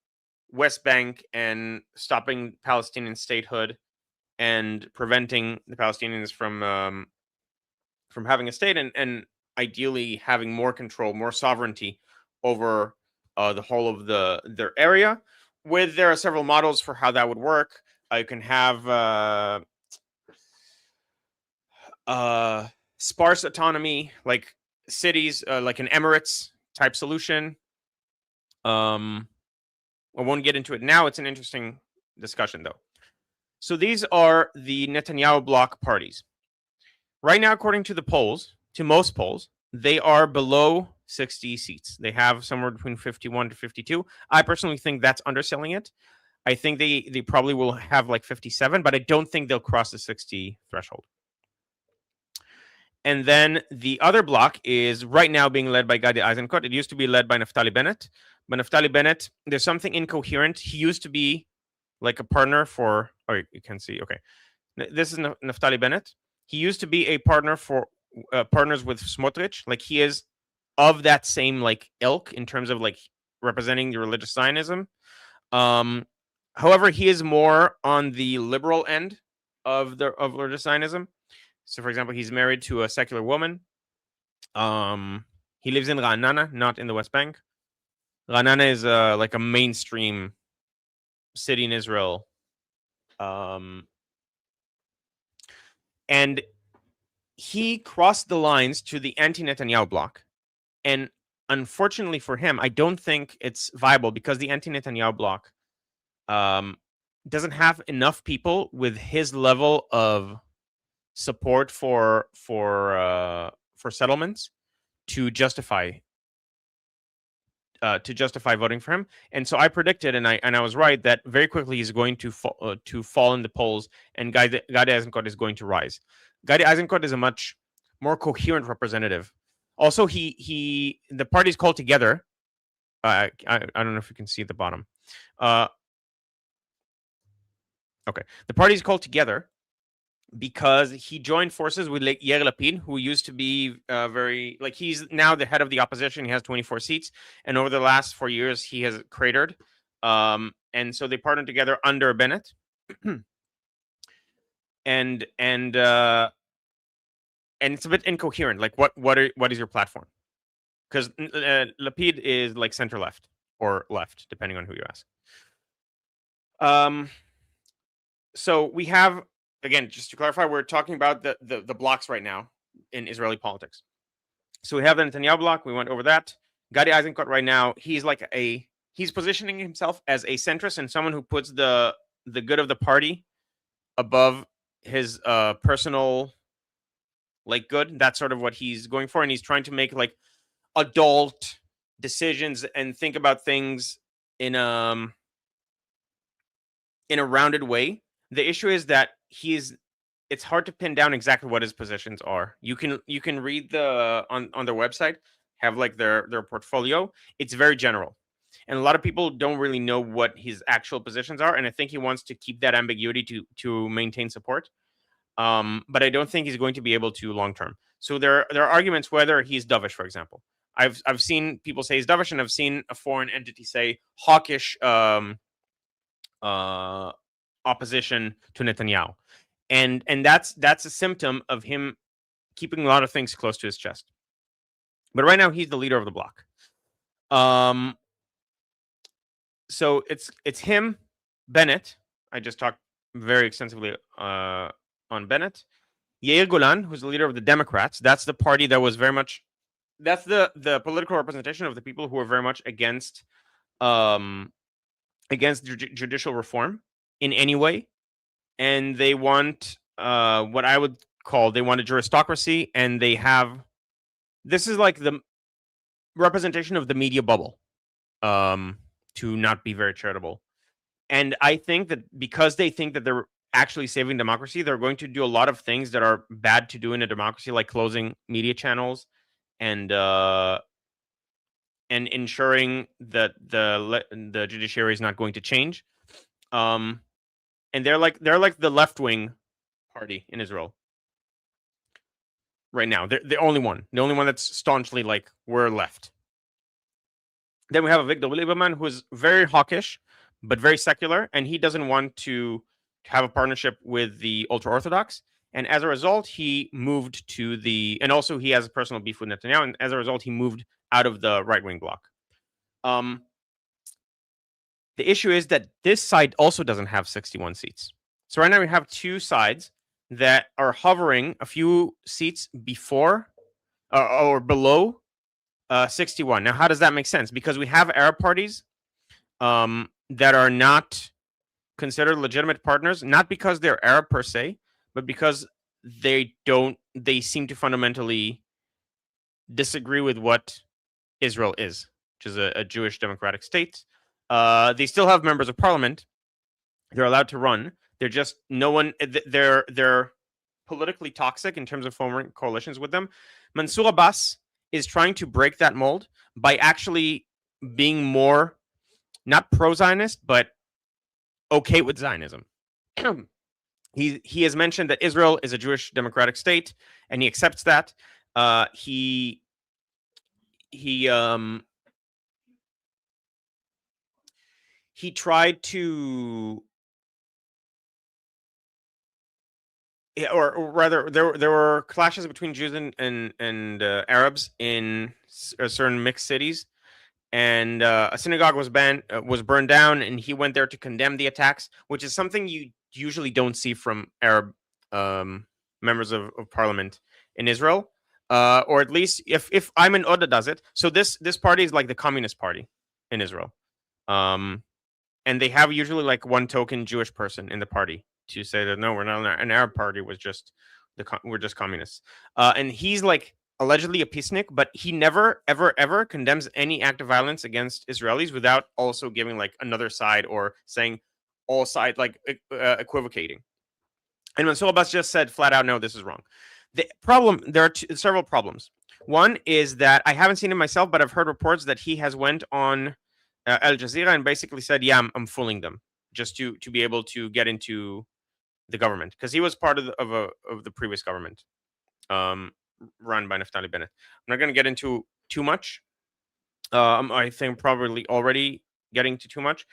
West Bank and stopping Palestinian statehood and preventing the Palestinians from having a state, and ideally having more control, more sovereignty over the whole of their area. There are several models for how that would work. You can have sparse autonomy, like cities, like an Emirates type solution. I won't get into it now. It's an interesting discussion, though. So these are the Netanyahu bloc parties. Right now, according to the polls, to most polls, they are below 60 seats. They have somewhere between 51 to 52. I personally think that's underselling it. I think they probably will have like 57, but I don't think they'll cross the 60 threshold. And then the other block is right now being led by Gadi Eisenkot. It used to be led by Naftali Bennett. But Naftali Bennett, there's something incoherent. He used to be like a partner for, oh, you can see, okay. This is Naftali Bennett. He used to be a partner for partners with Smotrich. Like, he is of that same like ilk in terms of like representing the religious Zionism. However, he is more on the liberal end of religious Zionism. So, for example, he's married to a secular woman. He lives in Ra'anana, not in the West Bank. Ra'anana is like a mainstream city in Israel. And he crossed the lines to the anti-Netanyahu bloc, and unfortunately for him, I don't think it's viable because the anti-Netanyahu bloc doesn't have enough people with his level of support for settlements to justify voting for him. And so I predicted, and I was right, that very quickly he's going to fall in the polls, and Gadi Eisenkot is going to rise. Gadi Eisenkot is a much more coherent representative. Also, the party's called together. I don't know if you can see at the bottom. Okay, the party's called together because he joined forces with Yair Lapid, who used to be very, like, he's now the head of the opposition. He has 24 seats, and over the last 4 years, he has cratered. And so they partnered together under Bennett, and it's a bit incoherent. Like, what is your platform? Because Lapid is like center left or left, depending on who you ask. So we have, again, just to clarify, we're talking about the blocks right now in Israeli politics. So we have the Netanyahu bloc. We went over that. Gadi Eisenkot right now, he's positioning himself as a centrist and someone who puts the good of the party above his personal good. That's sort of what he's going for, and he's trying to make like adult decisions and think about things in a rounded way. The issue is that it's hard to pin down exactly what his positions are. You can read on their website, have like their portfolio. It's very general, and a lot of people don't really know what his actual positions are. And I think he wants to keep that ambiguity to maintain support. But I don't think he's going to be able to long term. So there are arguments whether he's dovish, for example. I've seen people say he's dovish, and I've seen a foreign entity say hawkish opposition to Netanyahu, and that's a symptom of him keeping a lot of things close to his chest. But right now he's the leader of the bloc. So it's him, Bennett. I just talked very extensively on Bennett. Yair Golan, who's the leader of the Democrats. That's the party that was very much, that's the political representation of the people who are very much against judicial reform in any way. And they want what I would call, they want a juristocracy, and this is like the representation of the media bubble, to not be very charitable. And I think that because they think that they're actually saving democracy, they're going to do a lot of things that are bad to do in a democracy, like closing media channels and ensuring that the judiciary is not going to change. And they're like the left wing party in Israel right now. They're the only one that's staunchly like, we're left. Then we have Avigdor Lieberman, who is very hawkish but very secular, and he doesn't want to have a partnership with the ultra orthodox. And as a result, he moved to and also he has a personal beef with Netanyahu, and as a result, he moved out of the right wing bloc. The issue is that this side also doesn't have 61 seats. So right now we have two sides that are hovering a few seats before or below 61. Now, how does that make sense? Because we have Arab parties that are not considered legitimate partners, not because they're Arab per se, but because they seem to fundamentally disagree with what Israel is, which is a Jewish democratic state. They still have members of parliament. They're allowed to run. They're just they're politically toxic in terms of forming coalitions with them. Mansour Abbas is trying to break that mold by actually being more not pro-Zionist, but okay with Zionism. He has mentioned that Israel is a Jewish democratic state, and he accepts that. He tried to, or rather, there were clashes between Jews and Arabs in certain mixed cities, and a synagogue was burned down, and he went there to condemn the attacks, which is something you usually don't see from Arab members of parliament in Israel, or at least if Ayman Oda does it. So this party is like the Communist Party in Israel, and they have usually like one token Jewish person in the party to say that no, we're not an Arab party. We're just communists. And he's like allegedly a peacenik, but he never ever condemns any act of violence against Israelis without also giving like another side or saying all sides, like equivocating. And Mansour Abbas just said flat out, no, this is wrong. There are several problems. One is that I haven't seen it myself, but I've heard reports that he has went on Al Jazeera and basically said, yeah, I'm fooling them just to be able to get into the government, because he was part of the previous government run by Naftali Bennett. I'm not going to get into too much. I think probably already getting to too much,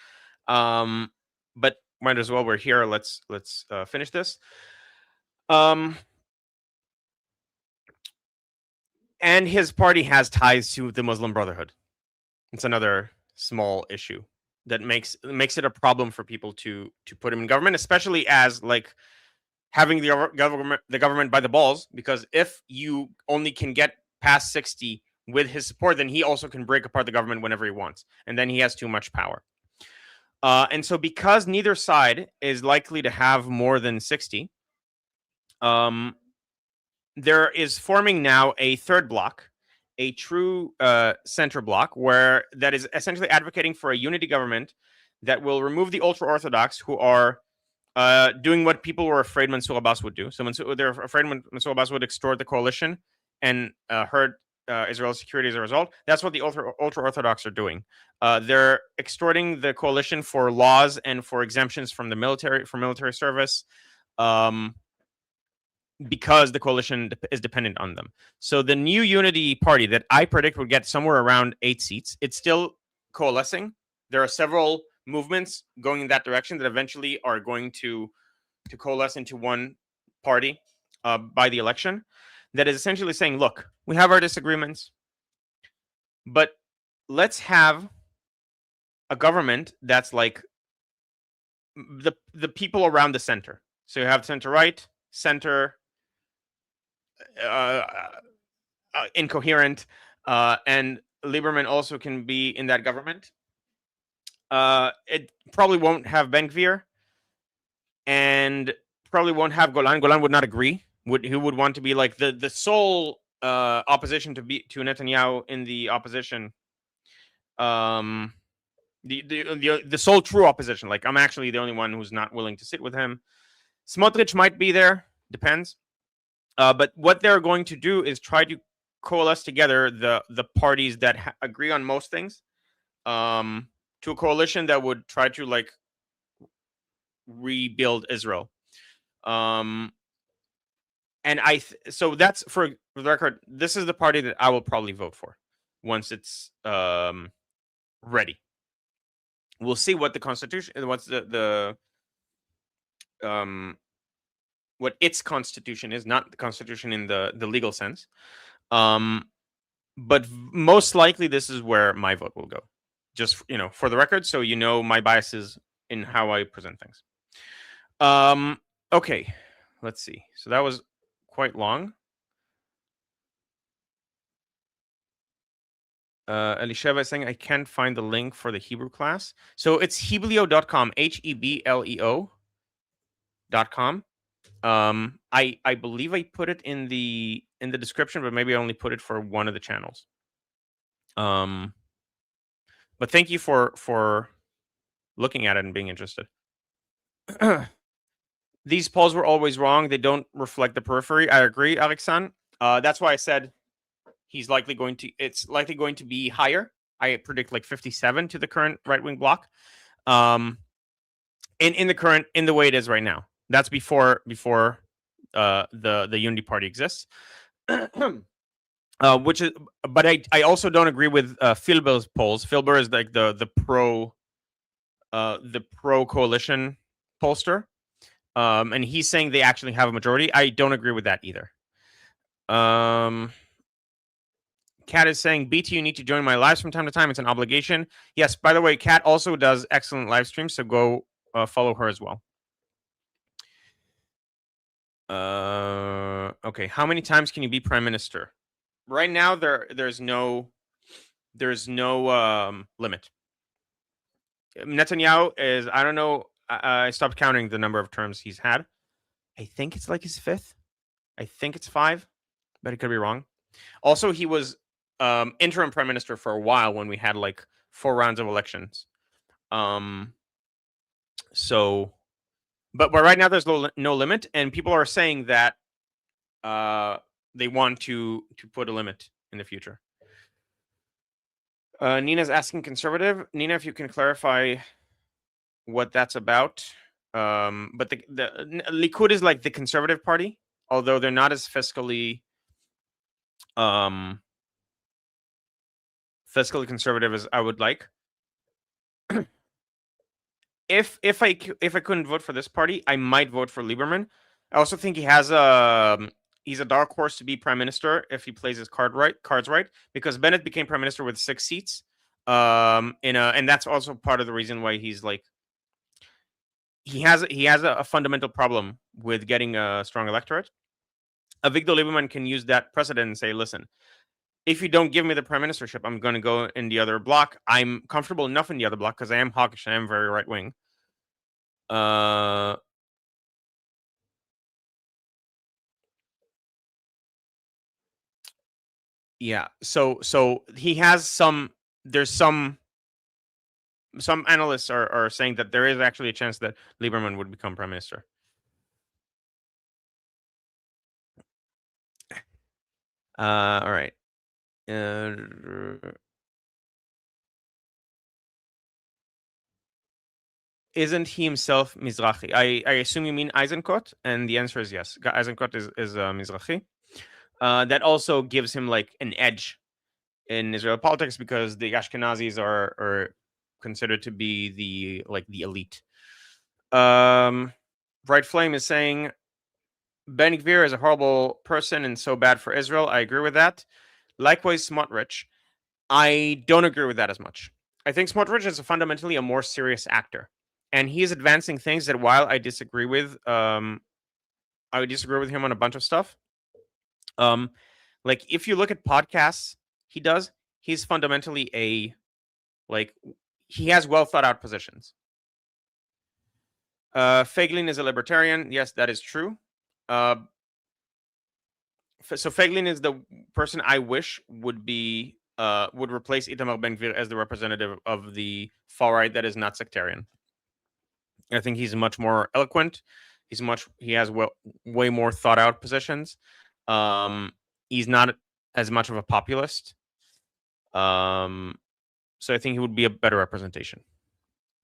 but might as well. We're here. Let's finish this. And his party has ties to the Muslim Brotherhood. It's another small issue that makes it a problem for people to put him in government, especially as like having the government by the balls, because if you only can get past 60 with his support, then he also can break apart the government whenever he wants, and then he has too much power. And so because neither side is likely to have more than 60, there is forming now a third block, a true center block, that is essentially advocating for a unity government that will remove the ultra-Orthodox, who are doing what people were afraid Mansour Abbas would do. So they're afraid Mansour Abbas would extort the coalition and hurt Israel's security as a result. That's what the ultra-Orthodox are doing. They're extorting the coalition for laws and for exemptions from the military, for military service, because the coalition is dependent on them. So the new unity party that I predict would get somewhere around 8 seats, it's still coalescing. There are several movements going in that direction that eventually are going to coalesce into one party by the election, that is essentially saying, look, we have our disagreements, but let's have a government that's like the people around the center. So you have center right, center incoherent, and Lieberman also can be in that government. It probably won't have Ben-Gvir, and probably won't have Golan. Golan would not agree. He would want to be like the sole opposition to Netanyahu in the opposition. The sole true opposition. Like, I'm actually the only one who's not willing to sit with him. Smotrich might be there. Depends. But what they're going to do is try to coalesce together the parties that agree on most things, to a coalition that would try to like rebuild Israel. And so that's, for the record, this is the party that I will probably vote for once it's ready. We'll see what the constitution, what's what its constitution is, not the constitution in the legal sense. But most likely this is where my vote will go. Just, for the record, so my biases in how I present things. Okay, let's see. So that was quite long. Elisheva is saying I can't find the link for the Hebrew class. So it's hebleo.com, hebleo.com. I believe I put it in the description, but maybe I only put it for one of the channels. But thank you for looking at it and being interested. These polls were always wrong. They don't reflect the periphery. I agree, Alexan. That's why I said it's likely going to be higher. I predict like 57 to the current right-wing bloc. In the way it is right now. That's before the Unity Party exists. Which is, but I also don't agree with Filber's polls. Filber is like the pro coalition pollster, and he's saying they actually have a majority. I don't agree with that either. Kat is saying, BT, you need to join my lives from time to time. It's an obligation. Yes, by the way, Kat also does excellent live streams, so go follow her as well. Okay. How many times can you be prime minister? Right now, there's no limit. Netanyahu is, I don't know. I stopped counting the number of terms he's had. I think it's like his fifth. I think it's 5, but it could be wrong. Also, he was interim prime minister for a while when we had like 4 rounds of elections. So, but right now there's no limit, and people are saying that they want to put a limit in the future. Nina's asking conservative. Nina, if you can clarify what that's about. But the Likud is like the conservative party, although they're not as fiscally conservative as I would like. If I couldn't vote for this party, I might vote for Lieberman. I also think he has he's a dark horse to be prime minister if he plays his cards right, because Bennett became prime minister with 6 seats. And that's also part of the reason why he's like he has a fundamental problem with getting a strong electorate. Avigdor Lieberman can use that precedent and say, listen, if you don't give me the prime ministership, I'm going to go in the other block. I'm comfortable enough in the other block because I am hawkish and I am very right wing. Yeah. So he has some. There's some analysts are saying that there is actually a chance that Lieberman would become prime minister. All right. Isn't he himself Mizrahi? I assume you mean Eisenkot, and the answer is yes. Eisenkot is Mizrahi. That also gives him like an edge in Israeli politics because the Ashkenazis are considered to be the elite. Bright Flame is saying Ben Gvir is a horrible person and so bad for Israel. I agree with that. Likewise, Smotrich. I don't agree with that as much. I think Smotrich is fundamentally a more serious actor, and he is advancing things that while I disagree with, I would disagree with him on a bunch of stuff. Like if you look at podcasts, he's fundamentally he has well thought out positions. Feiglin is a libertarian. Yes, that is true. So Feiglin is the person I wish would replace Itamar Ben-Gvir as the representative of the far right that is not sectarian. I think he's much more eloquent. He has way more thought out positions. He's not as much of a populist. So I think he would be a better representation.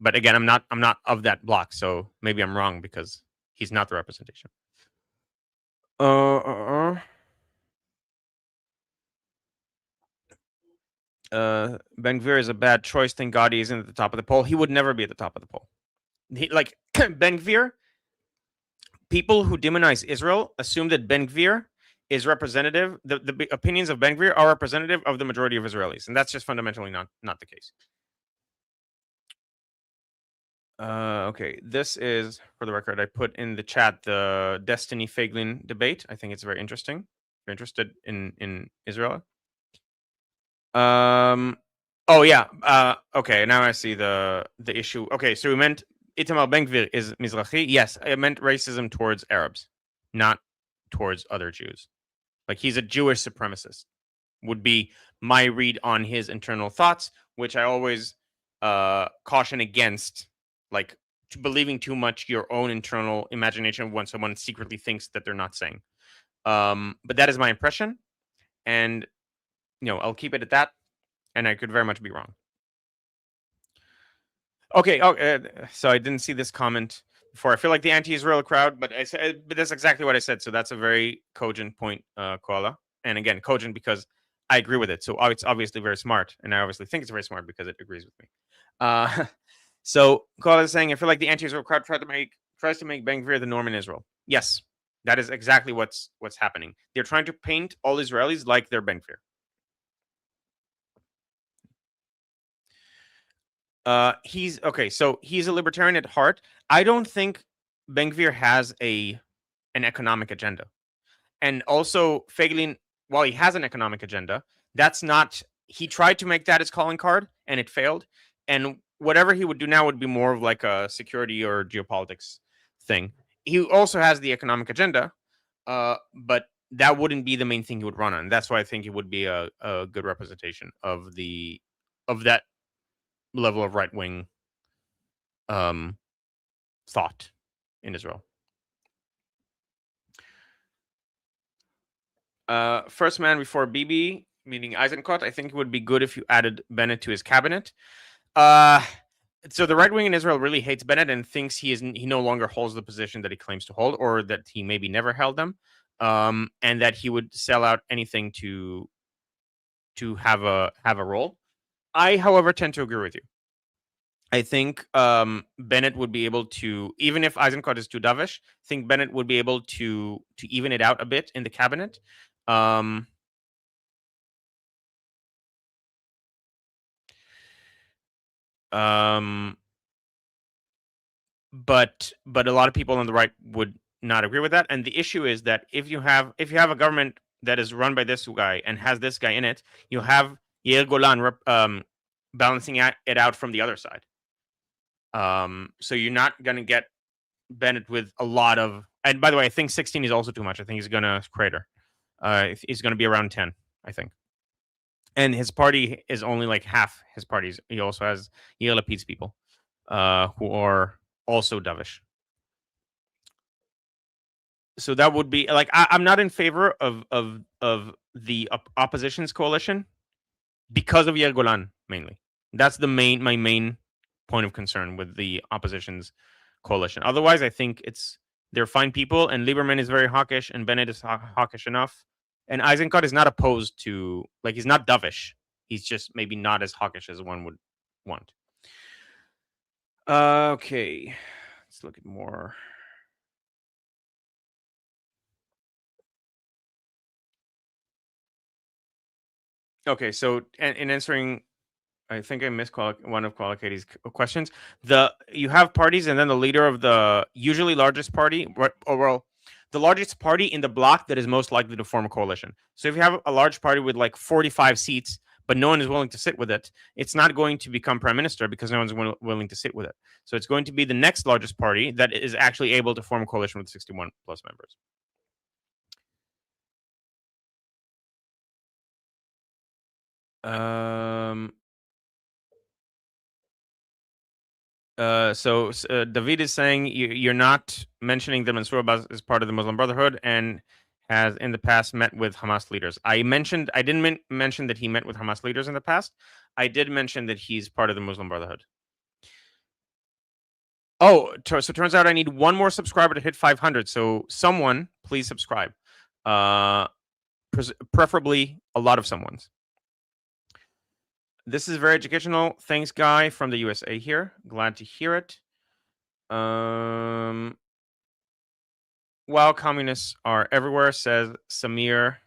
But again, I'm not of that block, so maybe I'm wrong because he's not the representation. Ben-Gvir is a bad choice. Thank God he isn't at the top of the poll. He would never be at the top of the poll. Ben-Gvir, people who demonize Israel assume that Ben-Gvir is representative. The opinions of Ben-Gvir are representative of the majority of Israelis, and that's just fundamentally not the case. Okay, this is, for the record, I put in the chat the Destiny Feiglin debate. I think it's very interesting. If you're interested in Israel. Oh yeah. Okay, now I see the issue. Okay, so we meant Itamar Ben-Gvir is Mizrahi. Yes, I meant racism towards Arabs, not towards other Jews. Like he's a Jewish supremacist. Would be my read on his internal thoughts, which I always caution against, like believing too much your own internal imagination when someone secretly thinks that they're not saying. But that is my impression, and I'll keep it at that. And I could very much be wrong. Okay. So I didn't see this comment before. I feel like the anti-Israel crowd, but that's exactly what I said. So that's a very cogent point, Koala. And again, cogent because I agree with it. So it's obviously very smart, and I obviously think it's very smart because it agrees with me. So Koala is saying, I feel like the anti-Israel crowd tries to make Ben-Gvir the norm in Israel. Yes, that is exactly what's happening. They're trying to paint all Israelis like they're Ben-Gvir. He's okay. So he's a libertarian at heart. I don't think Ben-Gvir has a an economic agenda. And also, Feiglin, while he has an economic agenda, that's not. He tried to make that his calling card, and it failed. And whatever he would do now would be more of like a security or geopolitics thing. He also has the economic agenda, but that wouldn't be the main thing he would run on. That's why I think it would be a good representation of that level of right wing thought in Israel. First man before Bibi, meaning Eisenkot. I think it would be good if you added Bennett to his cabinet. So the right wing in Israel really hates Bennett and thinks he no longer holds the position that he claims to hold, or that he maybe never held them, and that he would sell out anything to have a role. I, however, tend to agree with you. I think Bennett would be able to, even if Eisenkot is too dovish, I think Bennett would be able to even it out a bit in the cabinet. But a lot of people on the right would not agree with that. And the issue is that if you have a government that is run by this guy and has this guy in it, you have Yair Golan balancing it out from the other side. So you're not going to get Bennett with a lot of. And by the way, I think 16 is also too much. I think he's going to crater. He's going to be around 10, I think. And his party is only like half his parties. He also has Yair Lapid's people, who are also dovish. So that would be like I'm not in favor of the opposition's coalition because of Yair Golan mainly. That's my main point of concern with the opposition's coalition. Otherwise, I think they're fine people, and Lieberman is very hawkish, and Bennett is hawkish enough, and Eisenkot is not opposed to, like, he's not dovish. He's just maybe not as hawkish as one would want. Okay, let's look at more. Okay, so in answering, I think I missed one of Qualicati's questions. You have parties, and then the leader of the usually largest party, the largest party in the bloc that is most likely to form a coalition. So if you have a large party with like 45 seats, but no one is willing to sit with it, it's not going to become prime minister because no one's willing to sit with it. So it's going to be the next largest party that is actually able to form a coalition with 61 plus members. So David is saying you're not mentioning that Mansour Abbas is part of the Muslim Brotherhood and has in the past met with Hamas leaders. I didn't mention that he met with Hamas leaders in the past. I did mention that he's part of the Muslim Brotherhood. Oh, so it turns out I need one more subscriber to hit 500. So someone, please subscribe. Preferably a lot of someone's. This is very educational. Thanks, Guy from the USA here. Glad to hear it. While communists are everywhere, says Samir.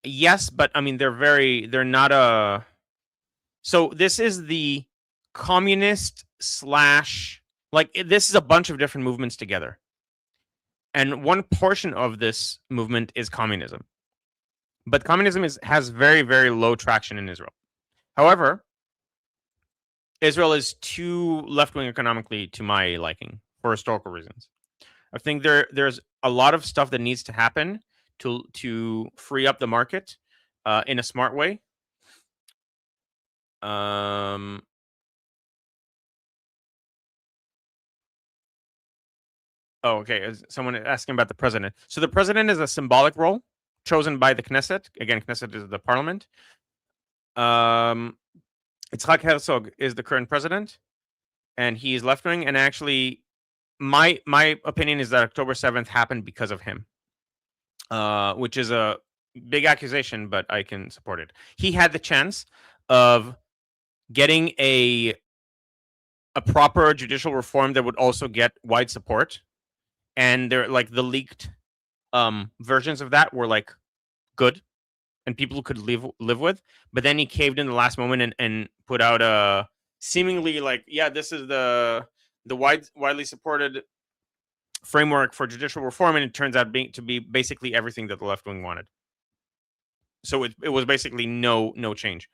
Yes, but I mean they're not a. So this is the communist this is a bunch of different movements together, and one portion of this movement is communism. But communism has very, very low traction in Israel. However, Israel is too left-wing economically to my liking for historical reasons. I think there's a lot of stuff that needs to happen to free up the market in a smart way. Oh, okay. Someone asking about the president. So the president is a symbolic role chosen by the Knesset. Again, Knesset is the parliament. Yitzhak Herzog is the current president, and he is left-wing. And actually, my opinion is that October 7th happened because of him, which is a big accusation, but I can support it. He had the chance of getting a proper judicial reform that would also get wide support, and the leaked versions of that were like good and people could live with, but then he caved in the last moment and put out a seemingly this is the widely supported framework for judicial reform, and it turns out to be basically everything that the left wing wanted. So it was basically no change.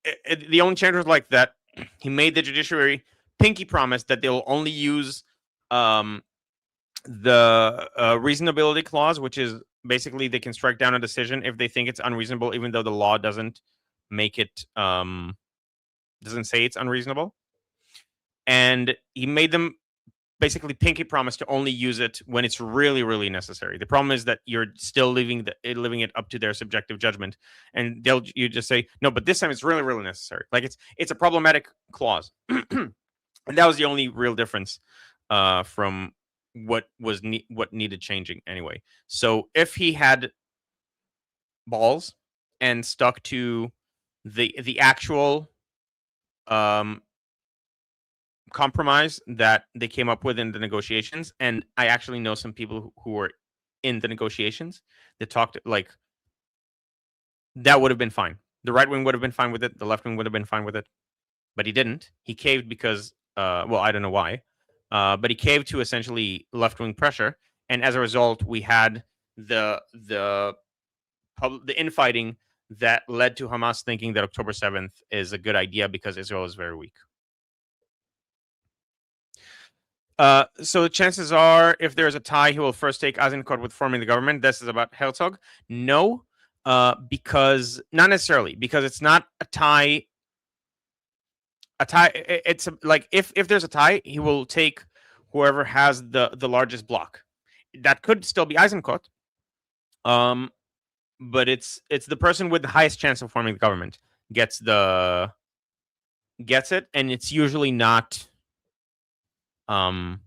The only change was like that he made the judiciary pinky promise that they'll only use um, the reasonability clause, which is basically they can strike down a decision if they think it's unreasonable, even though the law doesn't make it doesn't say it's unreasonable. And he made them basically pinky promise to only use it when it's really necessary. The problem is that you're still leaving it up to their subjective judgment, and you just say no, but this time it's really necessary. Like it's a problematic clause, and that was the only real difference from what what needed changing anyway. So if he had balls and stuck to the actual um compromise that they came up with in the negotiations, and I actually know some people who were in the negotiations that talked like that would have been fine. The right wing would have been fine with it. The left wing would have been fine with it, but he didn't. He caved because, well, I don't know why, but he caved to essentially left wing pressure, and as a result, we had the infighting that led to Hamas thinking that October 7th is a good idea because Israel is very weak. So the chances are, if there's a tie, he will first take Eisenkot with forming the government. This is about Herzog. No, because not necessarily, because it's not a tie. It's like if there's a tie, he will take whoever has the largest block. That could still be Eisenkot. But it's the person with the highest chance of forming the government gets it, and it's usually not not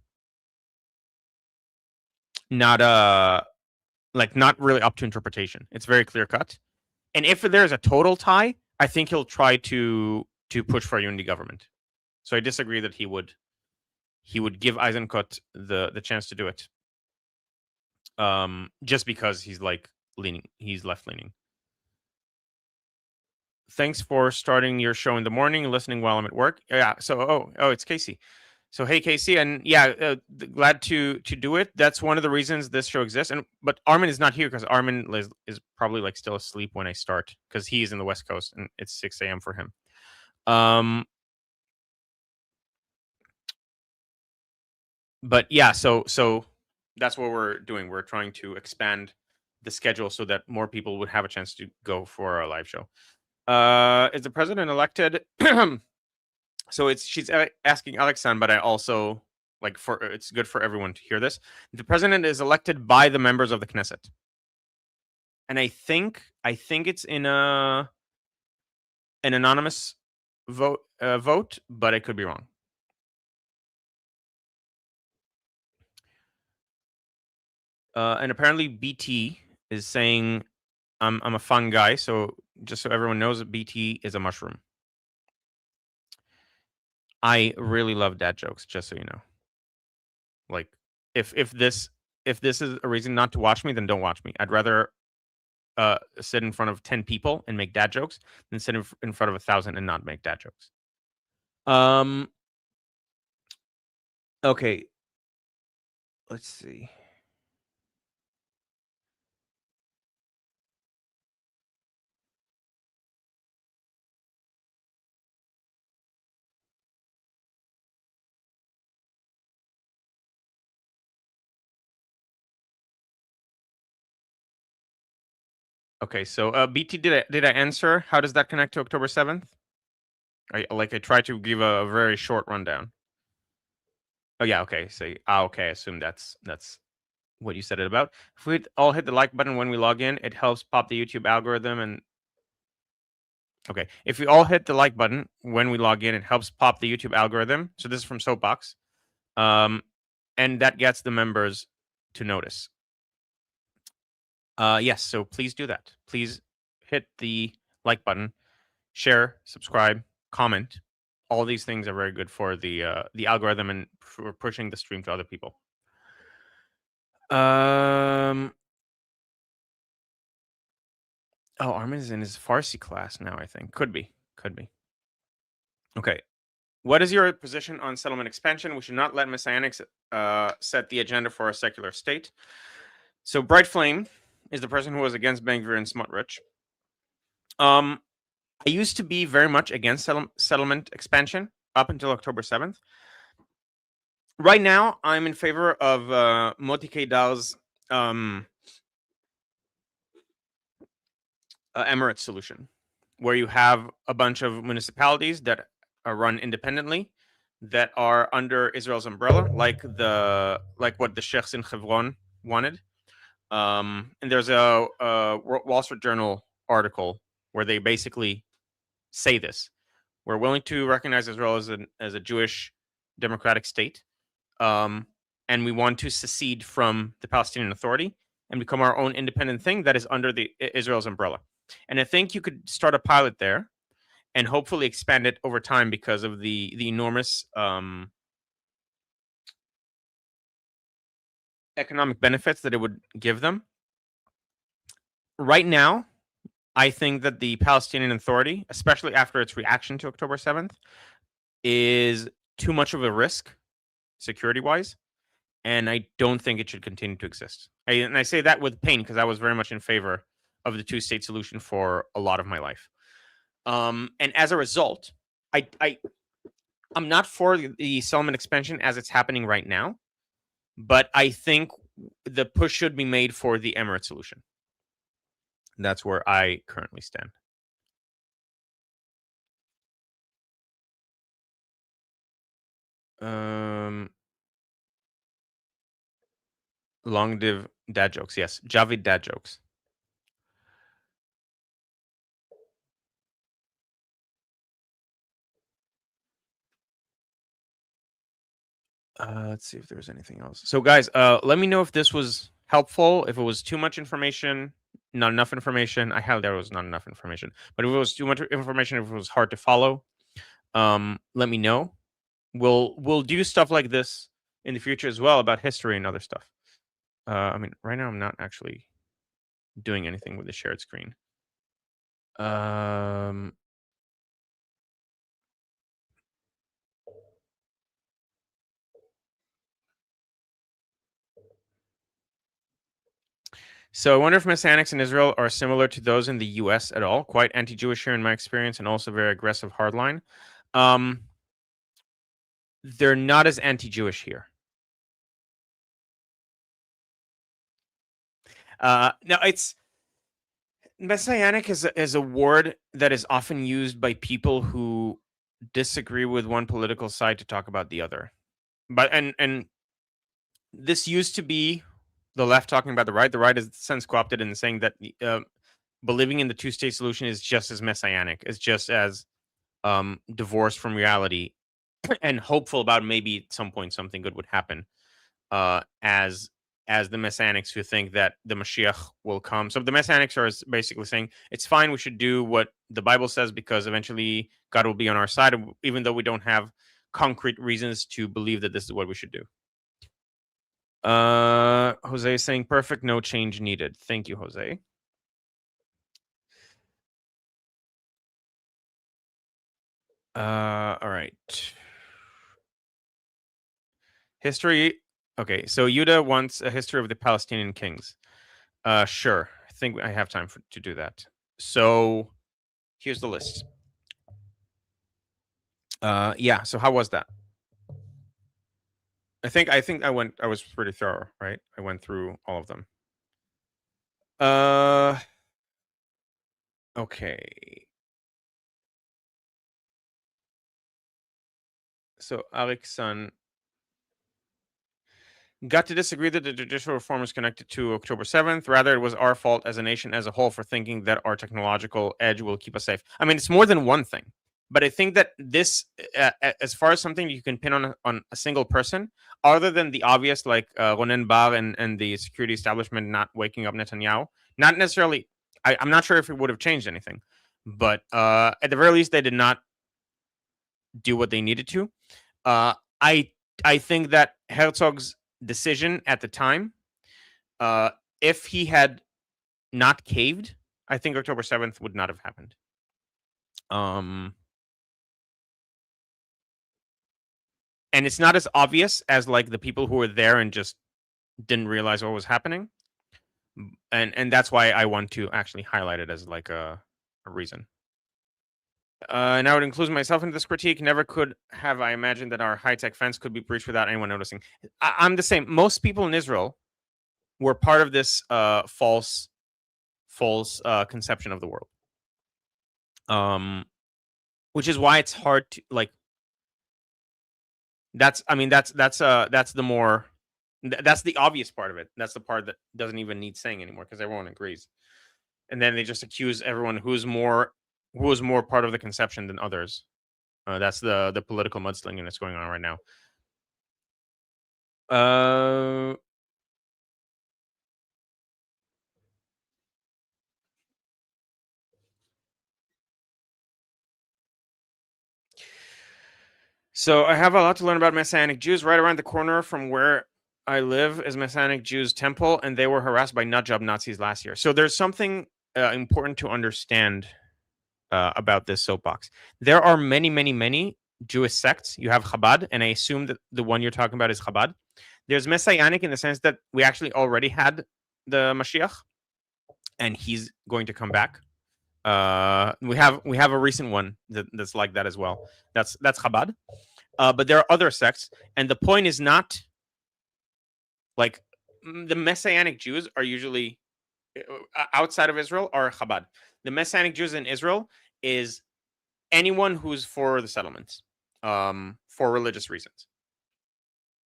not really up to interpretation. It's very clear cut. And if there's a total tie, I think he'll try to push for a unity government. So I disagree that he would give Eisenkot the chance to do it. Just because he's left leaning. Thanks for starting your show in the morning, listening while I'm at work. Yeah. So it's Casey. So hey Casey, and yeah, glad to do it. That's one of the reasons this show exists. But Armin is not here because Armin is probably like still asleep when I start because he's in the West Coast and it's 6 a.m. for him. But yeah, so that's what we're doing. We're trying to expand the schedule so that more people would have a chance to go for our live show. Is the president elected? So she's asking Alexan, but I also it's good for everyone to hear this. The president is elected by the members of the Knesset, and I think it's in an anonymous vote, but I could be wrong. And apparently BT is saying I'm a fun guy, so just so everyone knows, BT is a mushroom. I really love dad jokes, just so you know. Like, if this is a reason not to watch me, then don't watch me. I'd rather sit in front of 10 people and make dad jokes than sit in front of 1,000 and not make dad jokes. Okay. Let's see. Okay, so BT, did I answer? How does that connect to October 7th? I tried to give a very short rundown. Oh yeah, okay. So okay, I assume that's what you said it about. If we all hit the like button when we log in, it helps pop the YouTube algorithm. And okay, if we all hit the like button when we log in, it helps pop the YouTube algorithm. So this is from Soapbox, and that gets the members to notice. Yes, so please do that. Please hit the like button, share, subscribe, comment. All these things are very good for the algorithm and for pushing the stream to other people. Oh, Armin is in his Farsi class now, I think. Could be. Okay. What is your position on settlement expansion? We should not let messianics set the agenda for a secular state. So Bright Flame is the person who was against Ben-Gvir and Smotrich. I used to be very much against settlement expansion up until October 7th. Right now, I'm in favor of Moti Keidar's emirate solution, where you have a bunch of municipalities that are run independently that are under Israel's umbrella, like what the sheikhs in Hebron wanted. And there's a Wall Street Journal article where they basically say this: we're willing to recognize Israel as a Jewish democratic state, and we want to secede from the Palestinian Authority and become our own independent thing that is under the Israel's umbrella. And I think you could start a pilot there and hopefully expand it over time because of the enormous economic benefits that it would give them. Right now, I think that the Palestinian Authority, especially after its reaction to October 7th, is too much of a risk security-wise, and I don't think it should continue to exist. And I say that with pain because I was very much in favor of the two-state solution for a lot of my life. And as a result, I'm not for the settlement expansion as it's happening right now, but I think the push should be made for the emirate solution. That's where I currently stand. Long div dad jokes. Yes, Javid dad jokes. Let's see if there's anything else. So, guys, let me know if this was helpful. If it was too much information, not enough information. I held there was not enough information. But if it was too much information, if it was hard to follow, let me know. We'll do stuff like this in the future as well about history and other stuff. I mean, right now I'm not actually doing anything with the shared screen. So I wonder if messianics in Israel are similar to those in the U.S. at all. Quite anti-Jewish here in my experience, and also very aggressive hardline. They're not as anti-Jewish here. No, it's messianic is a word that is often used by people who disagree with one political side to talk about the other. But and this used to be the left talking about the right. The right is since co-opted in saying that believing in the two-state solution is just as messianic, it's just as divorced from reality, and hopeful about maybe at some point something good would happen. As the messianics who think that the Mashiach will come. So the messianics are basically saying it's fine. We should do what the Bible says because eventually God will be on our side, even though we don't have concrete reasons to believe that this is what we should do. Jose is saying perfect, no change needed. Thank you, Jose. All right. History. Okay, so Yuda wants a history of the Palestinian kings. Sure. I think I have time to do that. So here's the list. Yeah. So how was that? I think I was pretty thorough, right? I went through all of them. Okay. So Alexan got to disagree that the judicial reform is connected to October 7th. Rather, it was our fault as a nation as a whole for thinking that our technological edge will keep us safe. I mean, it's more than one thing. But I think that this, as far as something you can pin on a single person, other than the obvious, like Ronen Bar and the security establishment not waking up Netanyahu, not necessarily. I'm not sure if it would have changed anything, but at the very least, they did not do what they needed to. I think that Herzog's decision at the time, if he had not caved, I think October 7th would not have happened. and it's not as obvious as like the people who were there and just didn't realize what was happening. And that's why I want to actually highlight it as like a reason. And I would include myself in this critique. Never could have I imagined that our high-tech fence could be breached without anyone noticing. I'm the same. Most people in Israel were part of this false conception of the world. Which is why it's hard to like. That's the more that's the obvious part of it. That's the part that doesn't even need saying anymore because everyone agrees. And then they just accuse everyone who's more part of the conception than others. That's the political mudslinging that's going on right now. So I have a lot to learn about Messianic Jews. Right around the corner from where I live is Messianic Jews temple, and they were harassed by nutjob Nazis last year. So there's something important to understand about this soapbox. There are many, many, many Jewish sects. You have Chabad, and I assume that the one you're talking about is Chabad. There's Messianic in the sense that we actually already had the Mashiach, and he's going to come back. We have a recent one that's like that as well. That's Chabad. But there are other sects, and the point is not like the Messianic Jews are usually outside of Israel are Chabad. The Messianic Jews in Israel is anyone who's for the settlements, for religious reasons.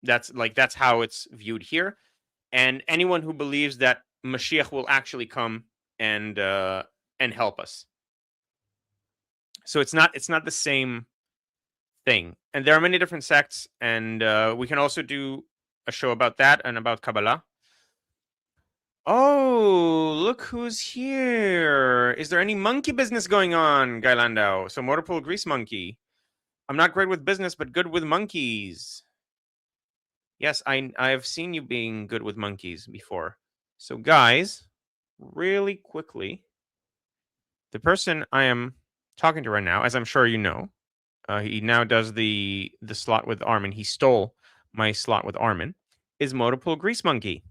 That's how it's viewed here, and anyone who believes that Mashiach will actually come and help us. So it's not the same thing, and there are many different sects, and we can also do a show about that and about Kabbalah. Oh, look who's here. Is there any monkey business going on, Guy Landau? So Motorpool Grease Monkey. I'm not great with business, but good with monkeys. Yes, I've seen you being good with monkeys before. So guys, really quickly, the person I am talking to right now, as I'm sure you know, he now does the slot with Armin. He stole my slot with Armin. Is Motorpool Grease Monkey.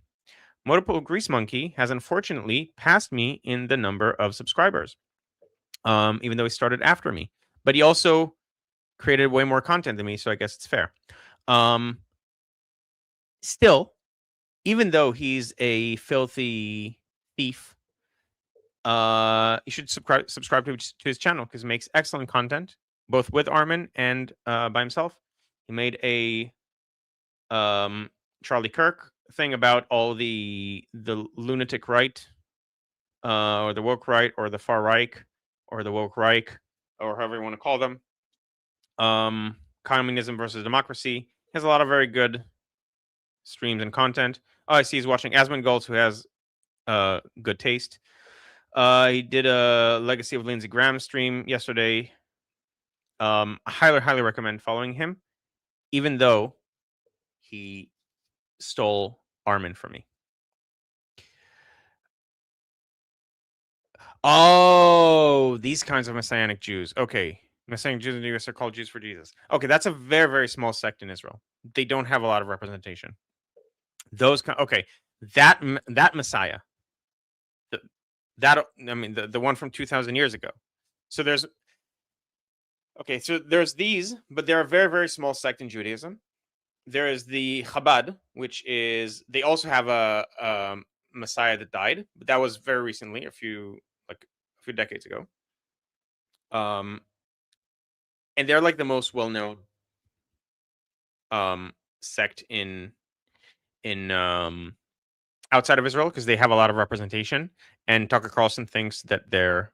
Motorpool Grease Monkey has unfortunately passed me in the number of subscribers, even though he started after me. But he also created way more content than me, so I guess it's fair. Still, even though he's a filthy thief, you should subscribe to his channel because he makes excellent content, both with Armin and by himself. He made a Charlie Kirk thing about all the lunatic right, or the woke right, or the far Reich, or the woke Reich, or however you want to call them. Communism versus democracy. He has a lot of very good streams and content. Oh, I see he's watching Asmongold, who has good taste. He did a Legacy of Lindsey Graham stream yesterday. I highly recommend following him, even though he stole Armin from me. Oh, these kinds of Messianic Jews. Okay. Messianic Jews in the US are called Jews for Jesus. Okay, that's a very, very small sect in Israel. They don't have a lot of representation. Okay, that Messiah, the one from 2,000 years ago. So there's these, but they're a very, very small sect in Judaism. There is the Chabad, which is they also have a Messiah that died, but that was very recently, a few decades ago. And they're like the most well-known sect in outside of Israel because they have a lot of representation. And Tucker Carlson thinks that they're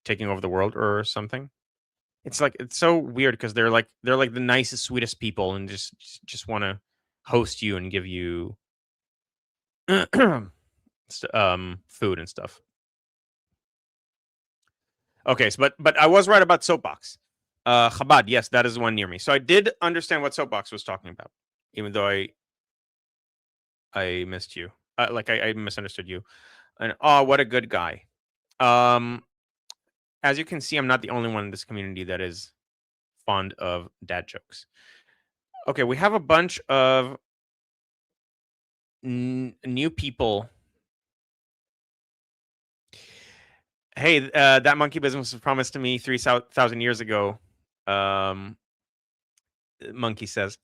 taking over the world or something. It's so weird because they're like the nicest, sweetest people, and just want to host you and give you food and stuff. Okay, so but I was right about Soapbox. Chabad, yes, that is the one near me. So I did understand what Soapbox was talking about, even though I missed you. I misunderstood you. And oh, what a good guy. As you can see, I'm not the only one in this community that is fond of dad jokes. Okay, we have a bunch of new people. Hey, that monkey business was promised to me 3,000 years ago. Monkey says.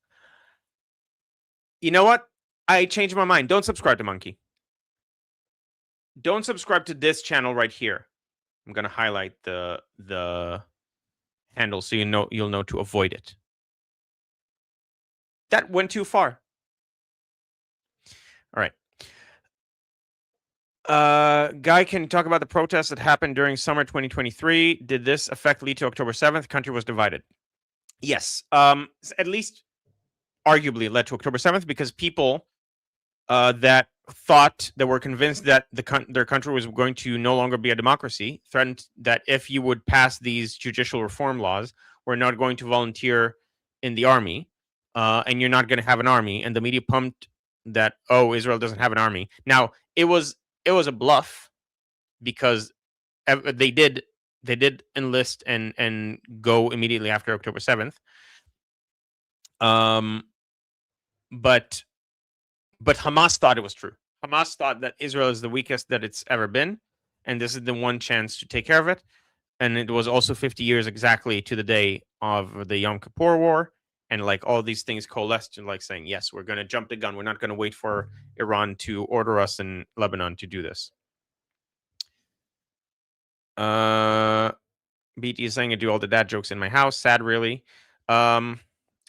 You know what? I changed my mind. Don't subscribe to Monkey. Don't subscribe to this channel right here. I'm gonna highlight the handle so you'll know to avoid it. That went too far. All right. Guy, can you talk about the protests that happened during summer 2023? Did this effect lead to October 7th? Country was divided. Yes. At least arguably it led to October 7th because people that were convinced that their country was going to no longer be a democracy threatened that if you would pass these judicial reform laws, we're not going to volunteer in the army, and you're not going to have an army. And the media pumped that, oh, Israel doesn't have an army. Now it was a bluff because they did enlist and go immediately after October 7th. But Hamas thought it was true. Hamas thought that Israel is the weakest that it's ever been, and this is the one chance to take care of it. And it was also 50 years exactly to the day of the Yom Kippur War, and like all these things coalesced and like saying, yes, we're going to jump the gun. We're not going to wait for Iran to order us in Lebanon to do this. BT is saying I do all the dad jokes in my house. Sad, really. I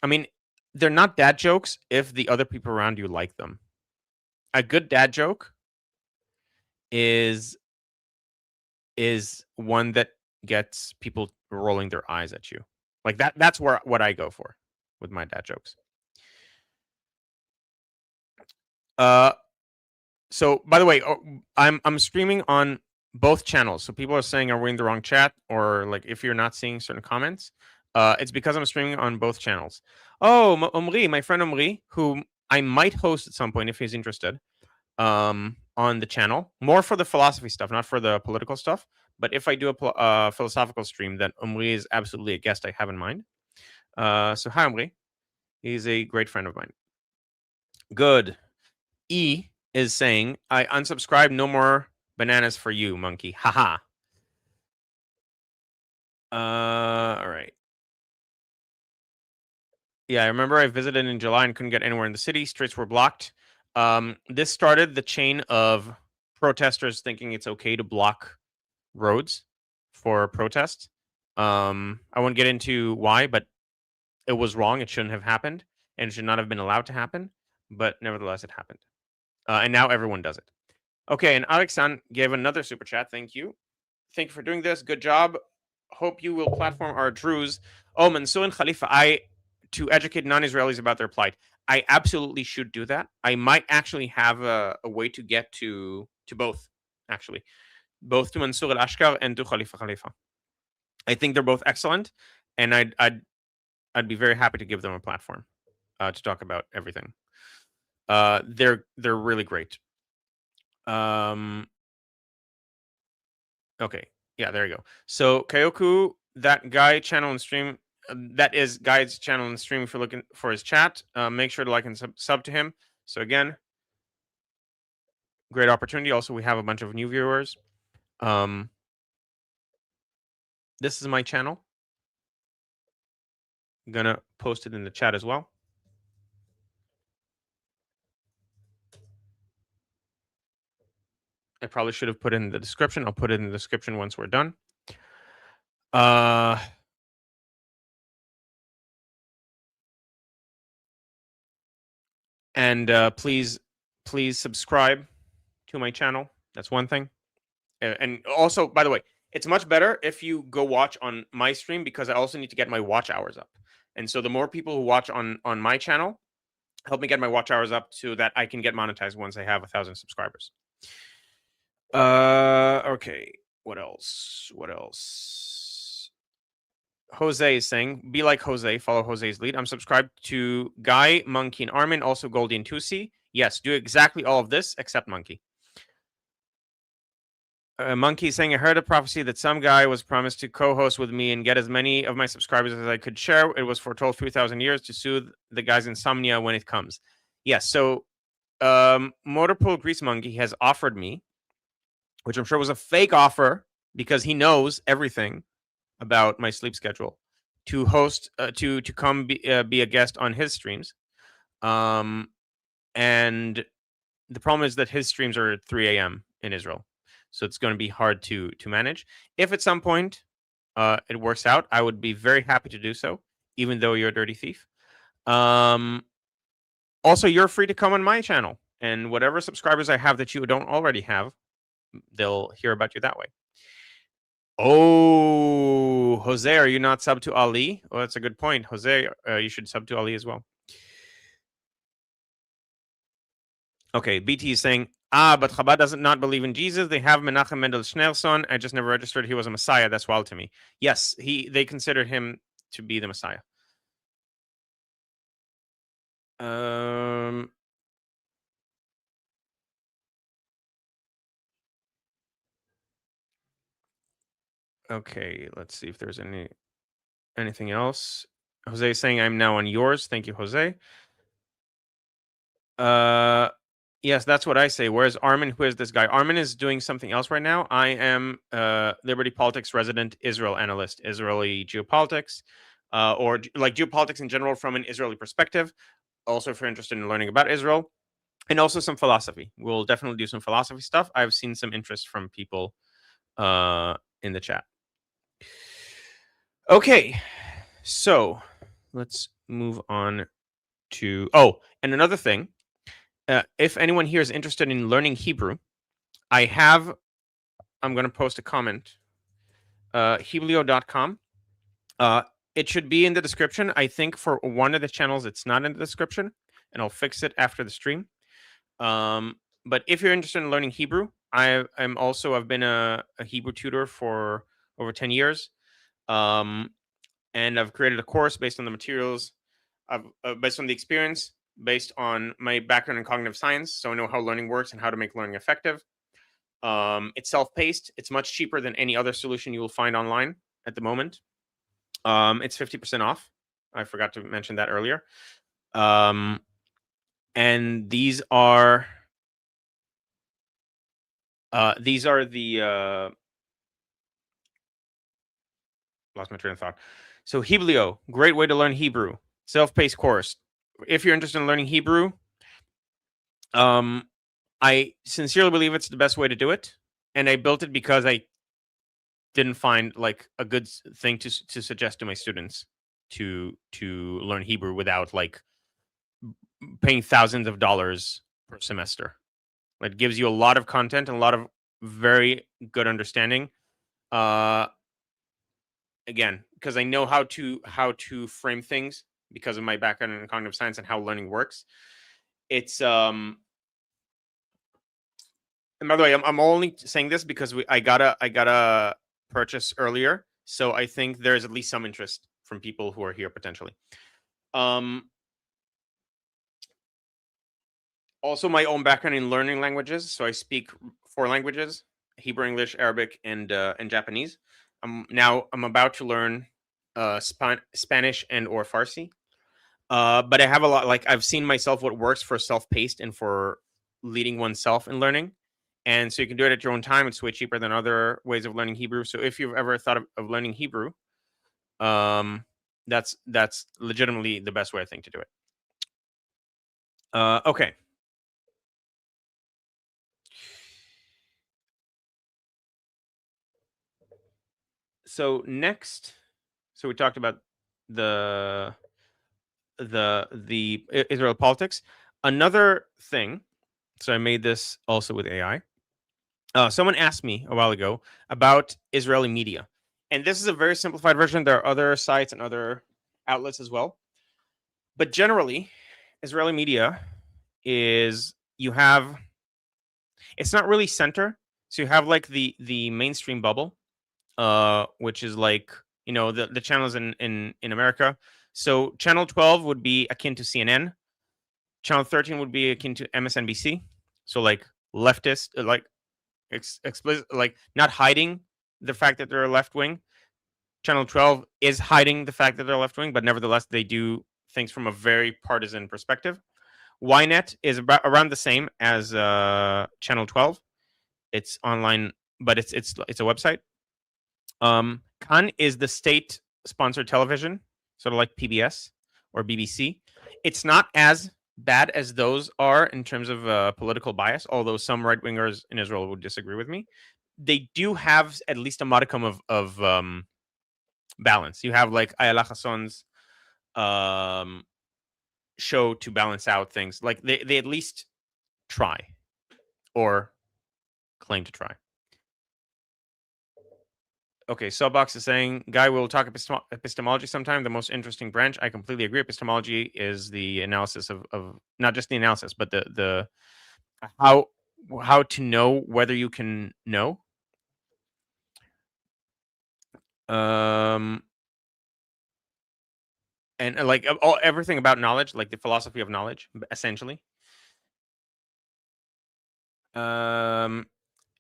mean, they're not dad jokes if the other people around you like them. A good dad joke is one that gets people rolling their eyes at you. Like that's what I go for with my dad jokes. So by the way, I'm streaming on both channels. So people are saying are we in the wrong chat, or like if you're not seeing certain comments, it's because I'm streaming on both channels. Oh, Omri, my friend Omri, who I might host at some point if he's interested, on the channel, more for the philosophy stuff, not for the political stuff. But if I do a philosophical stream, then Omri is absolutely a guest I have in mind. So hi, Omri. He's a great friend of mine. Good. E is saying, I unsubscribe. No more bananas for you, monkey. Haha. All right. Yeah, I remember I visited in July and couldn't get anywhere in the city. Streets were blocked. This started the chain of protesters thinking it's okay to block roads for protests. I won't get into why, but it was wrong. It shouldn't have happened, and it should not have been allowed to happen. But nevertheless, it happened, and now everyone does it. Okay, and Alexan gave another super chat. Thank you. Thank you for doing this. Good job. Hope you will platform our Druze. Oh, Mansour and Khalifa, to educate non-Israelis about their plight. I absolutely should do that. I might actually have a way to get to both, actually. Both to Mansour al-Ashkar and to Khalifa Khalifa. I think they're both excellent, and I'd be very happy to give them a platform to talk about everything. They're really great. Okay, yeah, there you go. So Kayoku, that guy channel and stream, that is Guy's channel and stream. If you're looking for his chat, make sure to like and sub to him. So again, great opportunity. Also, we have a bunch of new viewers. This is my channel. I'm gonna post it in the chat as well. I probably should have put it in the description. I'll put it in the description once we're done. And please subscribe to my channel. That's one thing. And also, by the way, it's much better if you go watch on my stream because I also need to get my watch hours up. And so the more people who watch on my channel help me get my watch hours up so that I can get monetized once I have 1,000 subscribers. Okay. What else? Jose is saying, be like Jose, follow Jose's lead. I'm subscribed to Guy, Monkey, and Armin, also Goldie and Tusi. Yes, do exactly all of this except Monkey. Monkey saying, I heard a prophecy that some guy was promised to co-host with me and get as many of my subscribers as I could share. It was foretold 3,000 years to soothe the guy's insomnia when it comes. Yes, so Motorpool Grease Monkey has offered me, which I'm sure was a fake offer because he knows everything about my sleep schedule, to host to come be a guest on his streams. And the problem is that his streams are at 3 a.m. in Israel, so it's going to be hard to manage. If at some point it works out, I would be very happy to do so, even though you're a dirty thief. Also, you're free to come on my channel, and whatever subscribers I have that you don't already have, they'll hear about you that way. Oh, Jose, are you not sub to Ali? Oh, that's a good point. Jose, you should sub to Ali as well. Okay, BT is saying, but Chabad doesn't not believe in Jesus. They have Menachem Mendel Schneerson. I just never registered he was a Messiah. That's wild to me. Yes, they considered him to be the Messiah. Okay, let's see if there's anything else. Jose is saying, I'm now on yours. Thank you, Jose. Yes, that's what I say. Where's Armin? Who is this guy? Armin is doing something else right now. I am Liberty Politics resident Israel analyst, Israeli geopolitics, or like geopolitics in general from an Israeli perspective. Also, if you're interested in learning about Israel, and also some philosophy. We'll definitely do some philosophy stuff. I've seen some interest from people in the chat. Okay, so let's move on to and another thing. If anyone here is interested in learning Hebrew, I'm going to post a comment. Heblio.com. It should be in the description. I think for one of the channels, it's not in the description, and I'll fix it after the stream. But if you're interested in learning Hebrew, I've been a Hebrew tutor for over 10 years. And I've created a course based on the materials, based on the experience, based on my background in cognitive science. So I know how learning works and how to make learning effective. It's self-paced. It's much cheaper than any other solution you will find online at the moment. It's 50% off. I forgot to mention that earlier. And these are the lost my train of thought. So Heblio, great way to learn Hebrew, self-paced course. If you're interested in learning Hebrew, I sincerely believe it's the best way to do it, and I built it because I didn't find like a good thing to suggest to my students to learn Hebrew without like paying thousands of dollars per semester. It gives you a lot of content and a lot of very good understanding. Again, because I know how to frame things because of my background in cognitive science and how learning works. It's and by the way, I'm only saying this because I gotta purchase earlier, so I think there's at least some interest from people who are here potentially. Also, my own background in learning languages, so I speak 4 languages: Hebrew, English, Arabic, and Japanese. I'm about to learn Spanish and or Farsi. But I have a lot, like I've seen myself what works for self-paced and for leading oneself in learning. And so you can do it at your own time. It's way cheaper than other ways of learning Hebrew. So if you've ever thought of learning Hebrew, that's legitimately the best way I think to do it. Okay. So next, so we talked about the Israel politics. Another thing, so I made this also with AI. Someone asked me a while ago about Israeli media, and this is a very simplified version. There are other sites and other outlets as well, but generally, Israeli media is it's not really center. So you have like the mainstream bubble, which is like the channels in America. So channel 12 would be akin to CNN. Channel 13 would be akin to MSNBC. So like leftist, like explicit, like not hiding the fact that they're left wing. Channel 12 is hiding the fact that they're left wing, but nevertheless they do things from a very partisan perspective. Ynet is around the same as Channel 12. It's online, but it's a website. Kan is the state sponsored television, sort of like PBS or BBC. It's not as bad as those are in terms of political bias, although some right wingers in Israel would disagree with me. They do have at least a modicum of balance. You have like Ayala Hasson's show to balance out things. Like they at least try or claim to try. Okay, Subbox is saying, Guy, we'll talk epistemology sometime, the most interesting branch. I completely agree. Epistemology is the analysis of not just the analysis, but the how to know whether you can know. And like everything about knowledge, like the philosophy of knowledge, essentially. Yeah,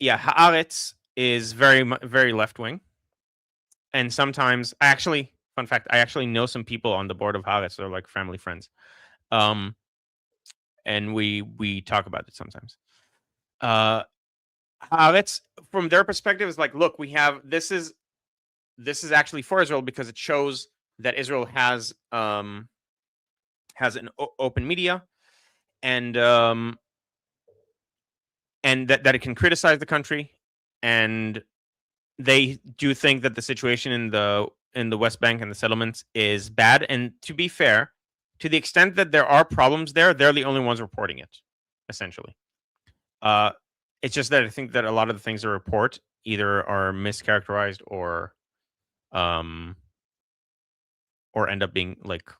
Haaretz is very left wing. And sometimes, actually, fun fact, I actually know some people on the board of Haaretz. They're like family friends. And we talk about it sometimes. Haaretz, from their perspective, is like, look, we have this is actually for Israel because it shows that Israel has an open media, and that it can criticize the country, and they do think that the situation in the West Bank and the settlements is bad. And to be fair, to the extent that there are problems there, they're the only ones reporting it, essentially. It's just that I think that a lot of the things they report either are mischaracterized or end up being like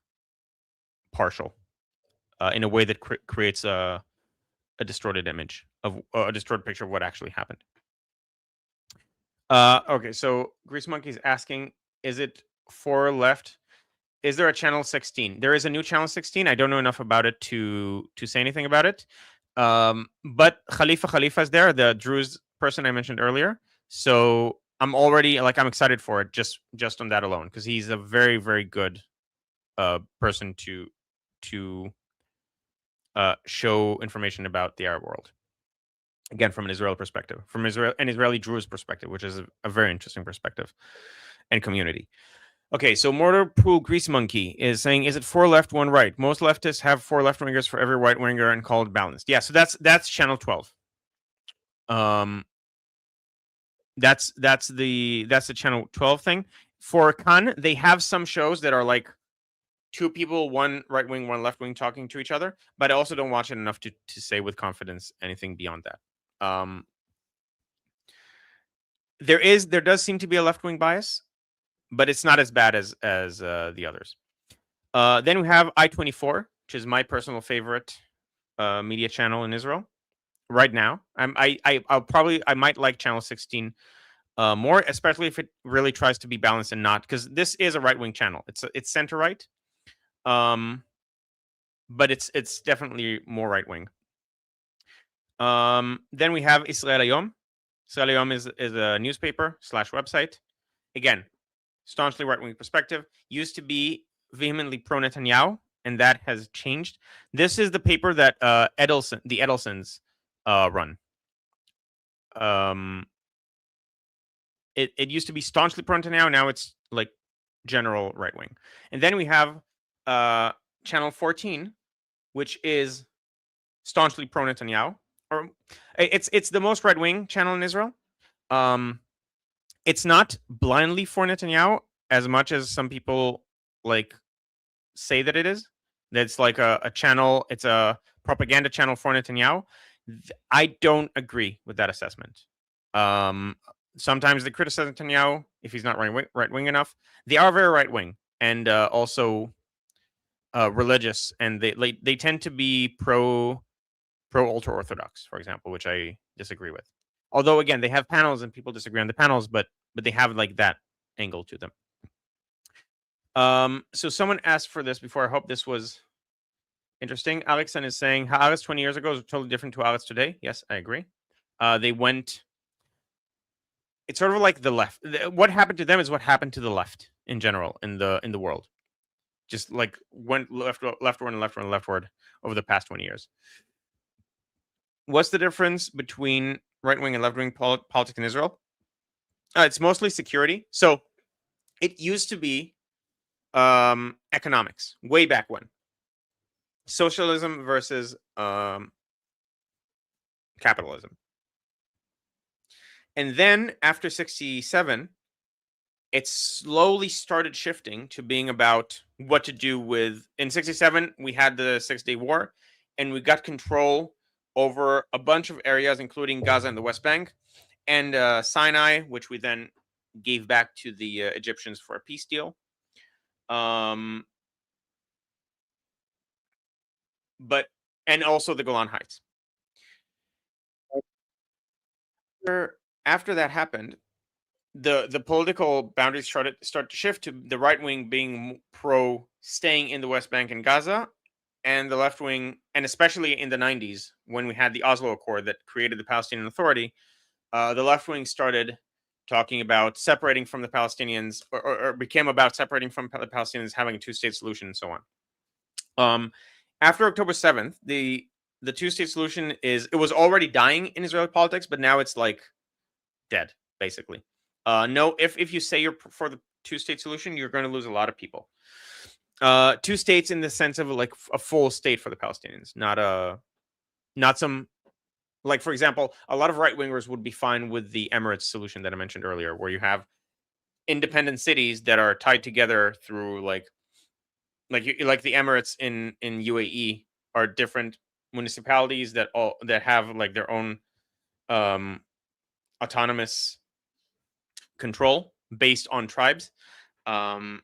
partial in a way that creates a distorted image of a distorted picture of what actually happened. Okay, so Grease Monkey is asking, is it for left? Is there a channel 16? There is a new channel 16. I don't know enough about it to say anything about it. But Khalifa is there, the Druze person I mentioned earlier. So I'm already I'm excited for it just on that alone, because he's a very, very good person to show information about the Arab world. Again, from an Israeli perspective, from an Israeli Druze perspective, which is a very interesting perspective and community. Okay, so Mortar Pool Grease Monkey is saying, is it 4 left, 1 right? Most leftists have 4 left wingers for every right winger and call it balanced. Yeah, so that's channel 12. That's the channel 12 thing. For Kan, they have some shows that are like 2 people, 1 right wing, 1 left wing, talking to each other, but I also don't watch it enough to say with confidence anything beyond that. There does seem to be a left wing bias, but it's not as bad as the others. Then we have I-24, which is my personal favorite media channel in Israel right now. I might like channel 16 more, especially if it really tries to be balanced and not, because this is a right wing channel. It's center right, but it's definitely more right wing. Then we have Israel Hayom. Israel Hayom is a newspaper / website. Again, staunchly right wing perspective. Used to be vehemently pro Netanyahu, and that has changed. This is the paper that the Edelsons run. It used to be staunchly pro Netanyahu. Now it's like general right wing. And then we have channel 14, which is staunchly pro Netanyahu. Or it's the most right wing channel in Israel. It's not blindly for Netanyahu as much as some people like say that it is. That's like a channel. It's a propaganda channel for Netanyahu. I don't agree with that assessment. Sometimes they criticize Netanyahu if he's not right wing enough. They are very right wing and also religious, and they tend to be pro ultra orthodox, for example, which I disagree with. Although again, they have panels and people disagree on the panels, but they have like that angle to them. So someone asked for this before. I hope this was interesting. Alexan is saying Haaretz 20 years ago is totally different to Haaretz today. Yes, I agree. They went it's sort of like the left. What happened to them is what happened to the left in general in the world. Just like went leftward and leftward and leftward over the past 20 years. What's the difference between right wing and left wing politics in Israel? It's mostly security. So it used to be economics way back when. Socialism versus capitalism. And then after 67, it slowly started shifting to being about what to do with. In 67, we had the 6-Day War, and we got control over a bunch of areas, including Gaza and the West Bank, and Sinai, which we then gave back to the Egyptians for a peace deal. But and also the Golan Heights. After that happened, the political boundaries start to shift to the right wing being pro staying in the West Bank and Gaza, and the left wing, and especially in the 90s when we had the Oslo Accord that created the Palestinian Authority, the left wing started talking about separating from the Palestinians, or became about separating from the Palestinians, having a two-state solution, and so on. After October 7th, the two-state solution it was already dying in Israeli politics, but now it's like dead, basically. No, if you say you're for the two-state solution, you're going to lose a lot of people. Two states in the sense of like a full state for the Palestinians, not some, like, for example, a lot of right wingers would be fine with the Emirates solution that I mentioned earlier, where you have independent cities that are tied together through like the Emirates in UAE are different municipalities that have like their own autonomous control based on tribes, and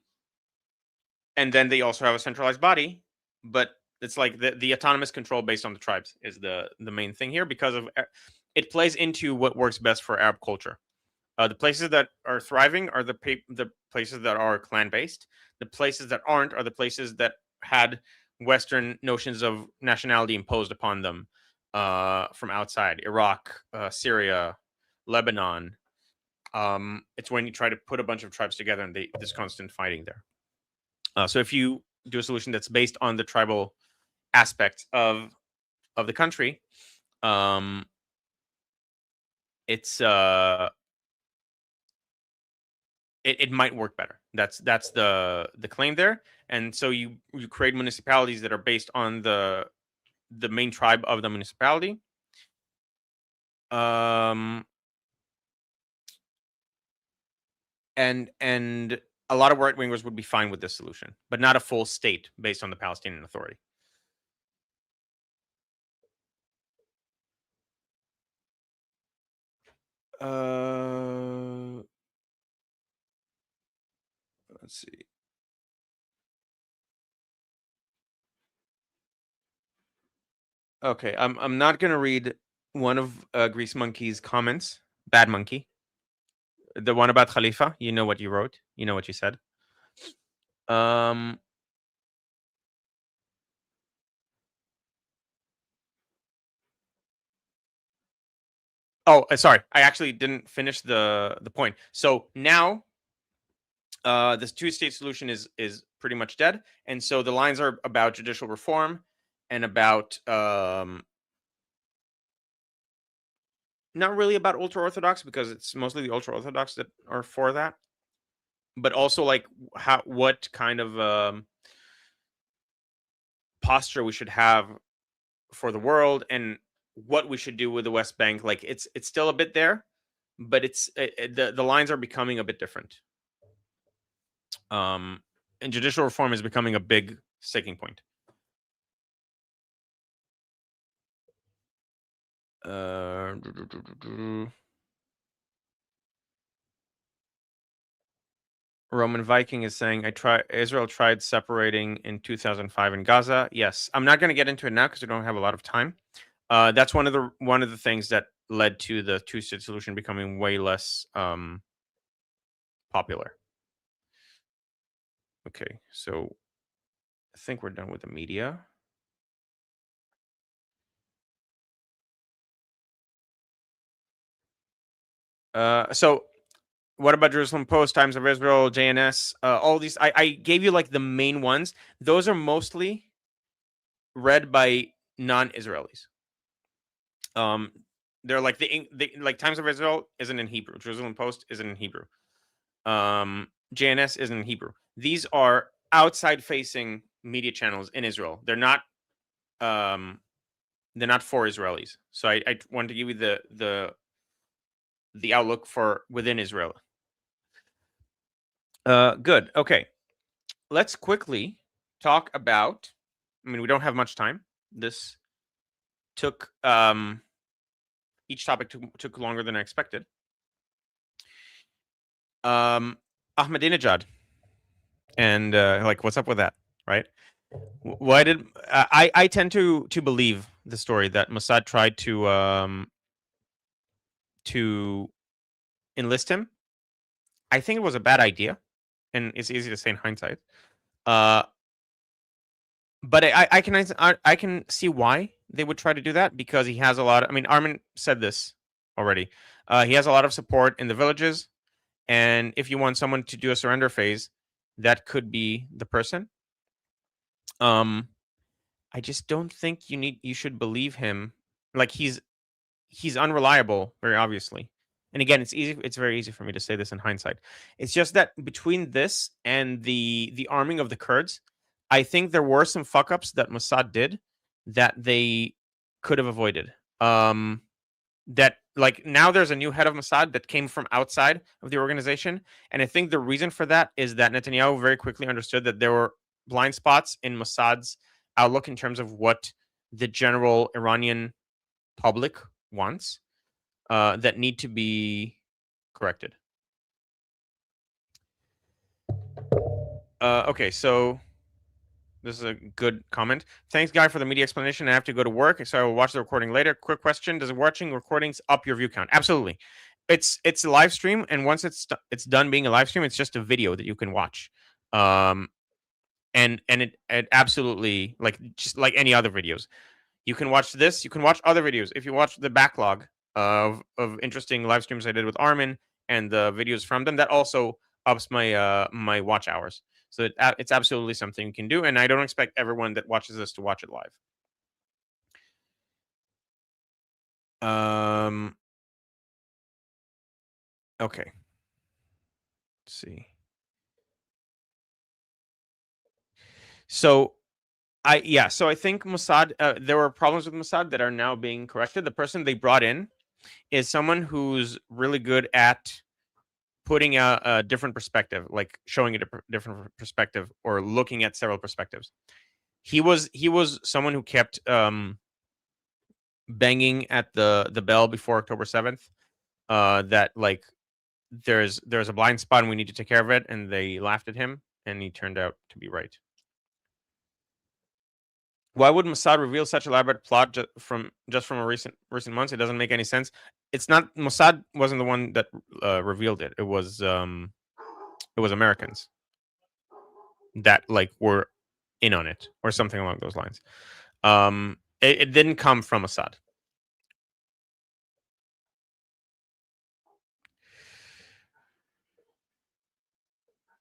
then they also have a centralized body, but it's like the autonomous control based on the tribes is the main thing here, because of it plays into what works best for Arab culture. The places that are thriving are the places that are clan based. The places that aren't are the places that had Western notions of nationality imposed upon them from outside. Iraq, Syria, Lebanon. It's when you try to put a bunch of tribes together and there's constant fighting there. So if you do a solution that's based on the tribal aspects of the country, it's it might work better. That's the claim there. And so you create municipalities that are based on the main tribe of the municipality. And a lot of right wingers would be fine with this solution, but not a full state based on the Palestinian Authority. Let's see. Okay, I'm not gonna read one of Grease Monkey's comments. Bad Monkey, the one about Khalifa. You know what you wrote. You know what you said. Oh, sorry. I actually didn't finish the point. So now, this two-state solution is pretty much dead, and so the lines are about judicial reform and about not really about ultra-Orthodox, because it's mostly the ultra-Orthodox that are for that, but also like what kind of posture we should have for the world, and what we should do with the West Bank. Like it's still a bit there, but the lines are becoming a bit different. And judicial reform is becoming a big sticking point. Roman Viking is saying, Israel tried separating in 2005 in Gaza. Yes, I'm not going to get into it now because we don't have a lot of time. That's one of the things that led to the two-state solution becoming way less popular. Okay, so I think we're done with the media. So What about Jerusalem Post, Times of Israel, JNS? All these, I gave you like the main ones. Those are mostly read by non-Israelis. They're like like Times of Israel isn't in Hebrew. Jerusalem Post isn't in Hebrew. JNS isn't in Hebrew. These are outside-facing media channels in Israel. They're not for Israelis. So I want to give you the outlook for within Israel. Good. Okay. Let's quickly talk about. I mean, we don't have much time. This took each topic took longer than I expected. Ahmadinejad, and like, what's up with that, right? Why did I tend to believe the story that Mossad tried to enlist him? I think it was a bad idea, and it's easy to say in hindsight. But I can see why they would try to do that, because he has a lot. I mean, Armin said this already. He has a lot of support in the villages, and if you want someone to do a surrender phase, that could be the person. I just don't think you should believe him. Like, he's unreliable, very obviously. And again, it's very easy for me to say this in hindsight. It's just that between this and the arming of the Kurds, I think there were some fuck ups that Mossad did that they could have avoided. That, like, now there's a new head of Mossad that came from outside of the organization, and I think the reason for that is that Netanyahu very quickly understood that there were blind spots in Mossad's outlook in terms of what the general Iranian public wants, that need to be corrected. Okay, so this is a good comment. Thanks, Guy, for the media explanation. I have to go to work, so I will watch the recording later. Quick question: does watching recordings up your view count? Absolutely. It's a live stream, and once it's done being a live stream, it's just a video that you can watch. And it absolutely, like, just like any other videos. You can watch this. You can watch other videos. If you watch the backlog of interesting live streams I did with Armin and the videos from them, that also ups my my watch hours. So it's absolutely something you can do, and I don't expect everyone that watches this to watch it live. Okay. Let's see. So so I think Mossad, there were problems with Mossad that are now being corrected. The person they brought in is someone who's really good at putting a different perspective, like showing a different perspective or looking at several perspectives. He was someone who kept banging at the bell before October 7th, that, like, there's a blind spot and we need to take care of it, and they laughed at him, and he turned out to be right. Why would Mossad reveal such elaborate plot from a recent months? It doesn't make any sense. It's not Mossad wasn't the one that revealed it. It was Americans that, like, were in on it or something along those lines. It didn't come from Assad.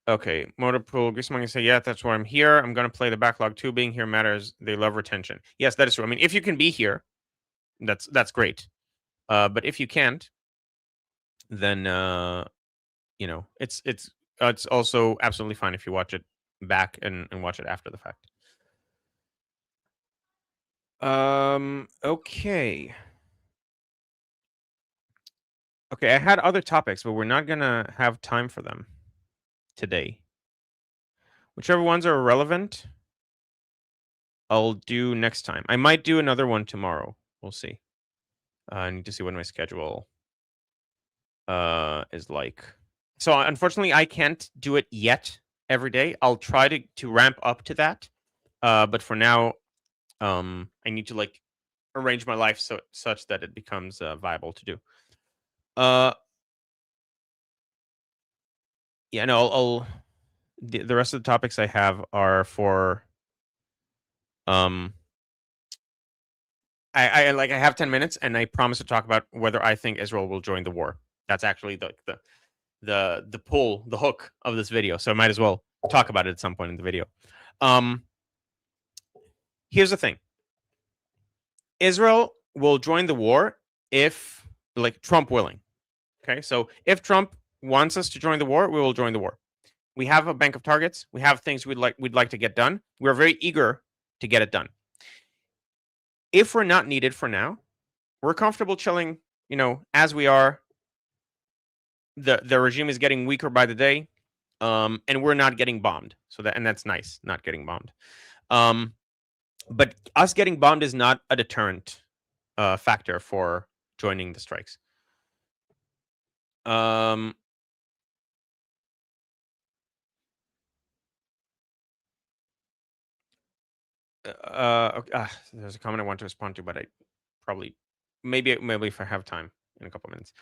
Okay, Motorpool Grismong say, yeah, that's why I'm here. I'm gonna play the backlog too. Being here matters. They love retention. Yes, that is true. I mean, if you can be here, that's great. But if you can't, then it's also absolutely fine if you watch it back and watch it after the fact. Okay. Okay, I had other topics, but we're not gonna have time for them today. Whichever ones are relevant, I'll do next time. I might do another one tomorrow. We'll see. I need to see what my schedule is like. So unfortunately, I can't do it yet every day. I'll try to ramp up to that. But for now, I need to, like, arrange my life such that it becomes viable to do. Yeah, no, I'll the rest of the topics I have are for I have 10 minutes, and I promise to talk about whether I think Israel will join the war. That's actually the the hook of this video, so I might as well talk about it at some point in the video. Here's the thing: Israel will join the war if, like, Trump willing. Okay, so if Trump wants us to join the war, we will join the war. We have a bank of targets. We have things we'd like to get done. We're very eager to get it done. If we're not needed for now, we're comfortable chilling, as we are. The regime is getting weaker by the day, and we're not getting bombed. And that's nice, not getting bombed. But us getting bombed is not a deterrent factor for joining the strikes. There's a comment I want to respond to, but I probably maybe if I have time in a couple minutes.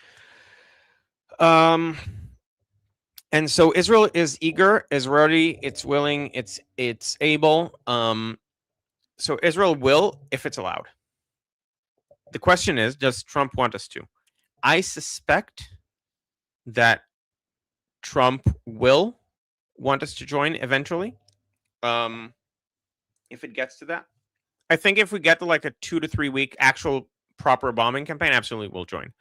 And so Israel is eager, is ready, it's willing, it's able. So Israel will, if it's allowed. The question is, does Trump want us to? I suspect that Trump will want us to join eventually. If it gets to that, I think if we get to like a 2 to 3 week actual proper bombing campaign, absolutely we'll join.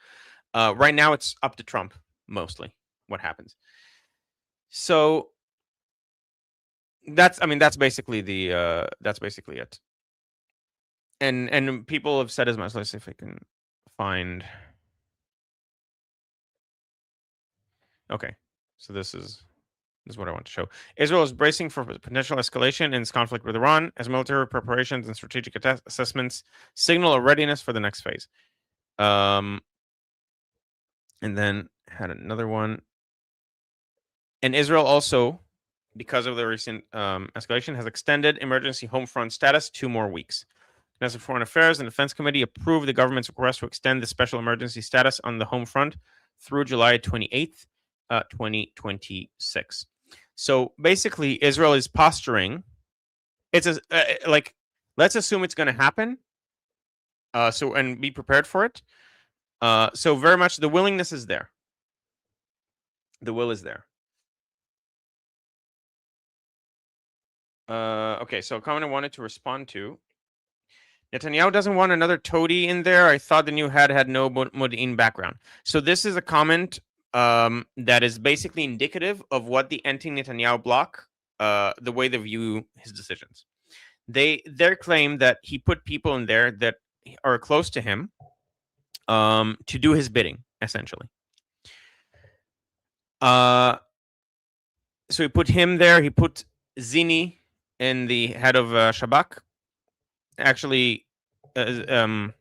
Right now, it's up to Trump mostly what happens. So that's basically it. And people have said as much. Let's see if I can find. Okay, so this is what I want to show. Israel is bracing for potential escalation in its conflict with Iran as military preparations and strategic assessments signal a readiness for the next phase. And then had another one. And Israel also, because of the recent escalation, has extended emergency home front status 2 more weeks. Knesset Foreign Affairs and Defense Committee approved the government's request to extend the special emergency status on the home front through July 28th, 2026. So basically, Israel is posturing. It's like, let's assume it's going to happen. And be prepared for it. So very much the willingness is there. The will is there. Okay, so a comment I wanted to respond to. Netanyahu doesn't want another toady in there. I thought the new head had no Modi'in background. So this is a comment that is basically indicative of what the anti-Netanyahu bloc, the way they view his decisions. Their claim that he put people in there that are close to him to do his bidding, essentially. So he put him there. He put Zini in the head of Shabak. Actually, and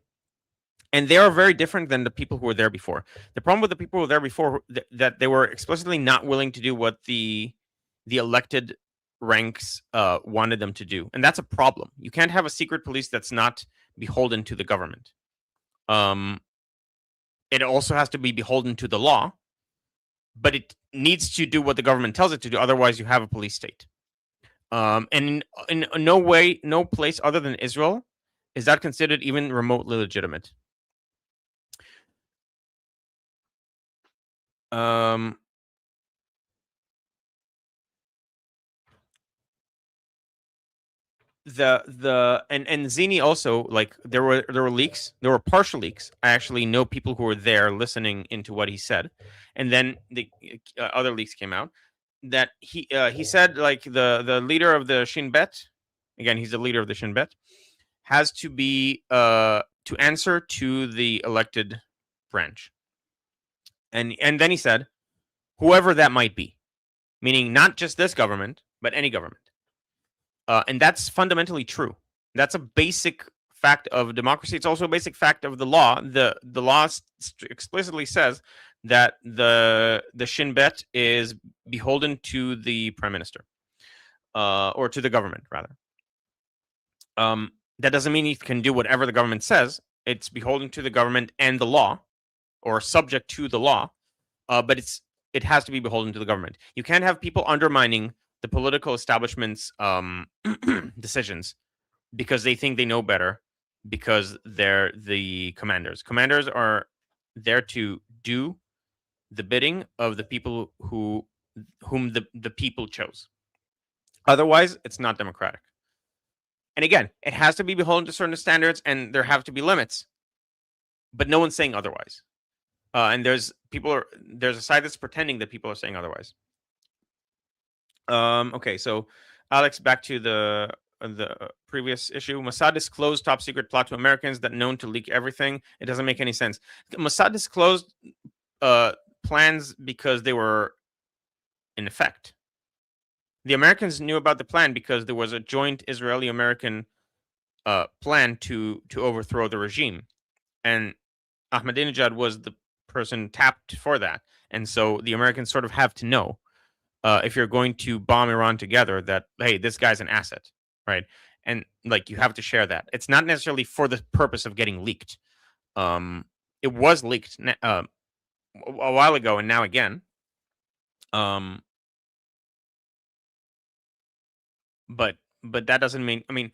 they are very different than the people who were there before. The problem with the people who were there before that they were explicitly not willing to do what the elected ranks wanted them to do, and that's a problem. You can't have a secret police that's not beholden to the government. It also has to be beholden to the law, but it needs to do what the government tells it to do. Otherwise, you have a police state. And in no way, no place other than Israel is that considered even remotely legitimate. And Zini also, like, there were leaks, there were partial leaks. I actually know people who were there listening into what he said, and then the other leaks came out that he said, like, the leader of the Shin Bet, again, he's the leader of the Shin Bet, has to be to answer to the elected branch. And then he said, whoever that might be, meaning not just this government, but any government. And that's fundamentally true. That's a basic fact of democracy. It's also a basic fact of the law. The law explicitly says that the Shin Bet is beholden to the prime minister, or to the government, rather. That doesn't mean he can do whatever the government says. It's beholden to the government and the law, or subject to the law. But it has to be beholden to the government. You can't have people undermining the political establishment's decisions because they think they know better, because they're the commanders. Commanders are there to do the bidding of the people whom the people chose. Otherwise, it's not democratic. And again, it has to be beholden to certain standards, and there have to be limits. But no one's saying otherwise. And there's a side that's pretending that people are saying otherwise. Okay, so Alex, back to the previous issue. Mossad disclosed top secret plot to Americans that known to leak everything. It doesn't make any sense. Mossad disclosed plans because they were in effect. The Americans knew about the plan because there was a joint Israeli-American plan to overthrow the regime, and Ahmadinejad was the person tapped for that. And so the Americans sort of have to know, if you're going to bomb Iran together, that, hey, this guy's an asset, right? And like, you have to share that. It's not necessarily for the purpose of getting leaked. It was leaked a while ago, and now again. But that doesn't mean. I mean,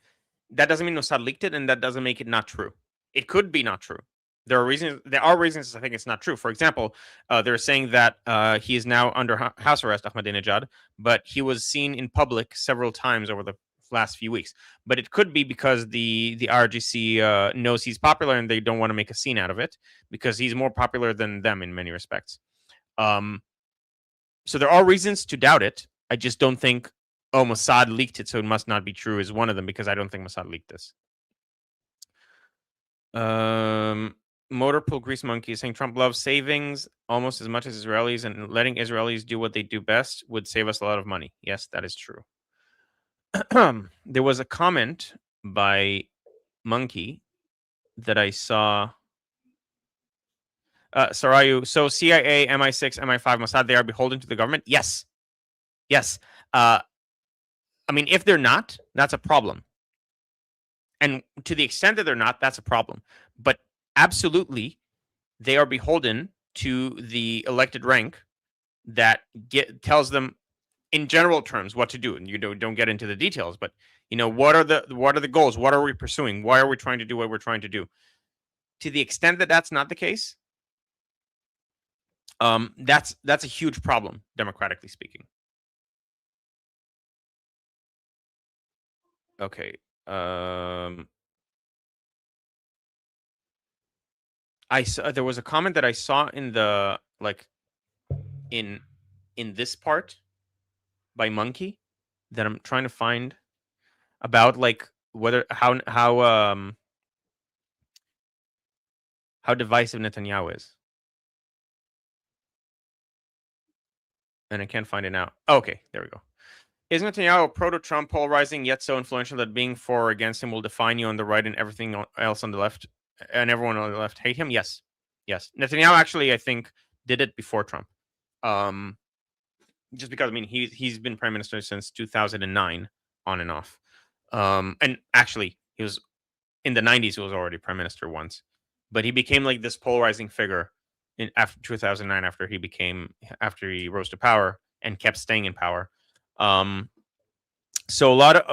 that doesn't mean Mossad leaked it, and that doesn't make it not true. It could be not true. There are reasons. I think it's not true. For example, they're saying that he is now under house arrest, Ahmadinejad, but he was seen in public several times over the last few weeks. But it could be because the IRGC knows he's popular, and they don't want to make a scene out of it because he's more popular than them in many respects. So there are reasons to doubt it. I just don't think, oh, Mossad leaked it, so it must not be true, is one of them, because I don't think Mossad leaked this. Motorpool Grease Monkey is saying Trump loves savings almost as much as Israelis, and letting Israelis do what they do best would save us a lot of money. Yes, that is true. There was a comment by Monkey that I saw. Sarayu, so CIA, MI6, MI5, Mossad, they are beholden to the government? Yes. Yes. I mean, if they're not, that's a problem. And to the extent that they're not, that's a problem. But absolutely, they are beholden to the elected rank that tells them in general terms what to do. And you don't get into the details, but what are the goals? What are we pursuing? Why are we trying to do what we're trying to do? To the extent that that's not the case, that's a huge problem, democratically speaking. Okay. I saw there was a comment that I saw in the in this part by Monkey that I'm trying to find about whether how divisive Netanyahu is. And I can't find it now. Okay, there we go. Is Netanyahu a proto-Trump, polarizing yet so influential that being for or against him will define you on the right and everything else on the left, and everyone on the left hate him? Yes. Netanyahu actually, I think, did it before Trump. Just because, I mean, he's been prime minister since 2009, on and off. And actually, he was in the 90s. He was already prime minister once, but he became like this polarizing figure after 2009, after he rose to power and kept staying in power. So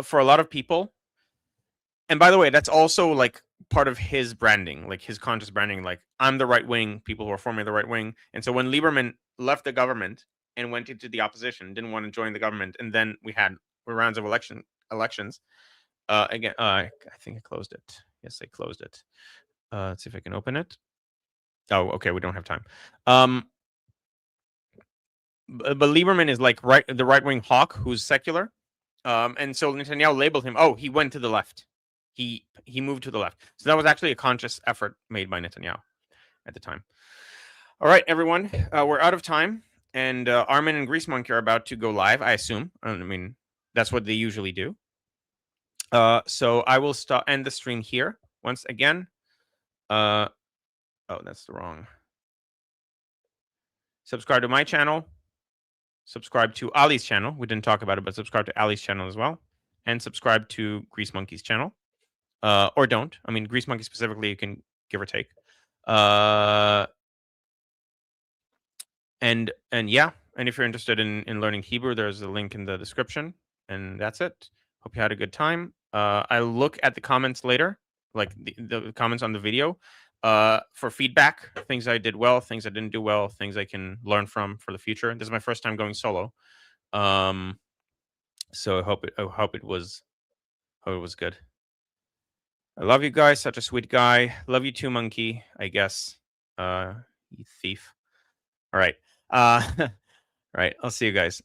for a lot of people, and by the way, that's also like part of his branding, like his conscious branding, like, I'm the right wing, people who are forming the right wing. And so when Lieberman left the government and went into the opposition, didn't want to join the government, and then we had rounds of elections. Again, I think I closed it. Yes, I closed it. Let's see if I can open it. Oh, okay, we don't have time. But Lieberman is like the right wing hawk who's secular, and so Netanyahu labeled him. Oh, he went to the left. He moved to the left. So that was actually a conscious effort made by Netanyahu at the time. All right, everyone, we're out of time, and Armin and Grease Monkey are about to go live, I assume. I mean, that's what they usually do. So I will end the stream here once again. Oh, that's the wrong. Subscribe to my channel. Subscribe to Ali's channel. We didn't talk about it, but subscribe to Ali's channel as well. And subscribe to Grease Monkey's channel. Or don't. I mean, Grease Monkey specifically, you can give or take. And yeah, and if you're interested in learning Hebrew, there's a link in the description. And that's it. Hope you had a good time. I look at the comments later, like the comments on the video. for feedback, things I did well, things I didn't do well, things I can learn from for the future. This is my first time going solo, so I hope it was good. I love you guys. Such a sweet guy. Love you too, monkey. I guess. You thief. All right. All right. I'll see you guys.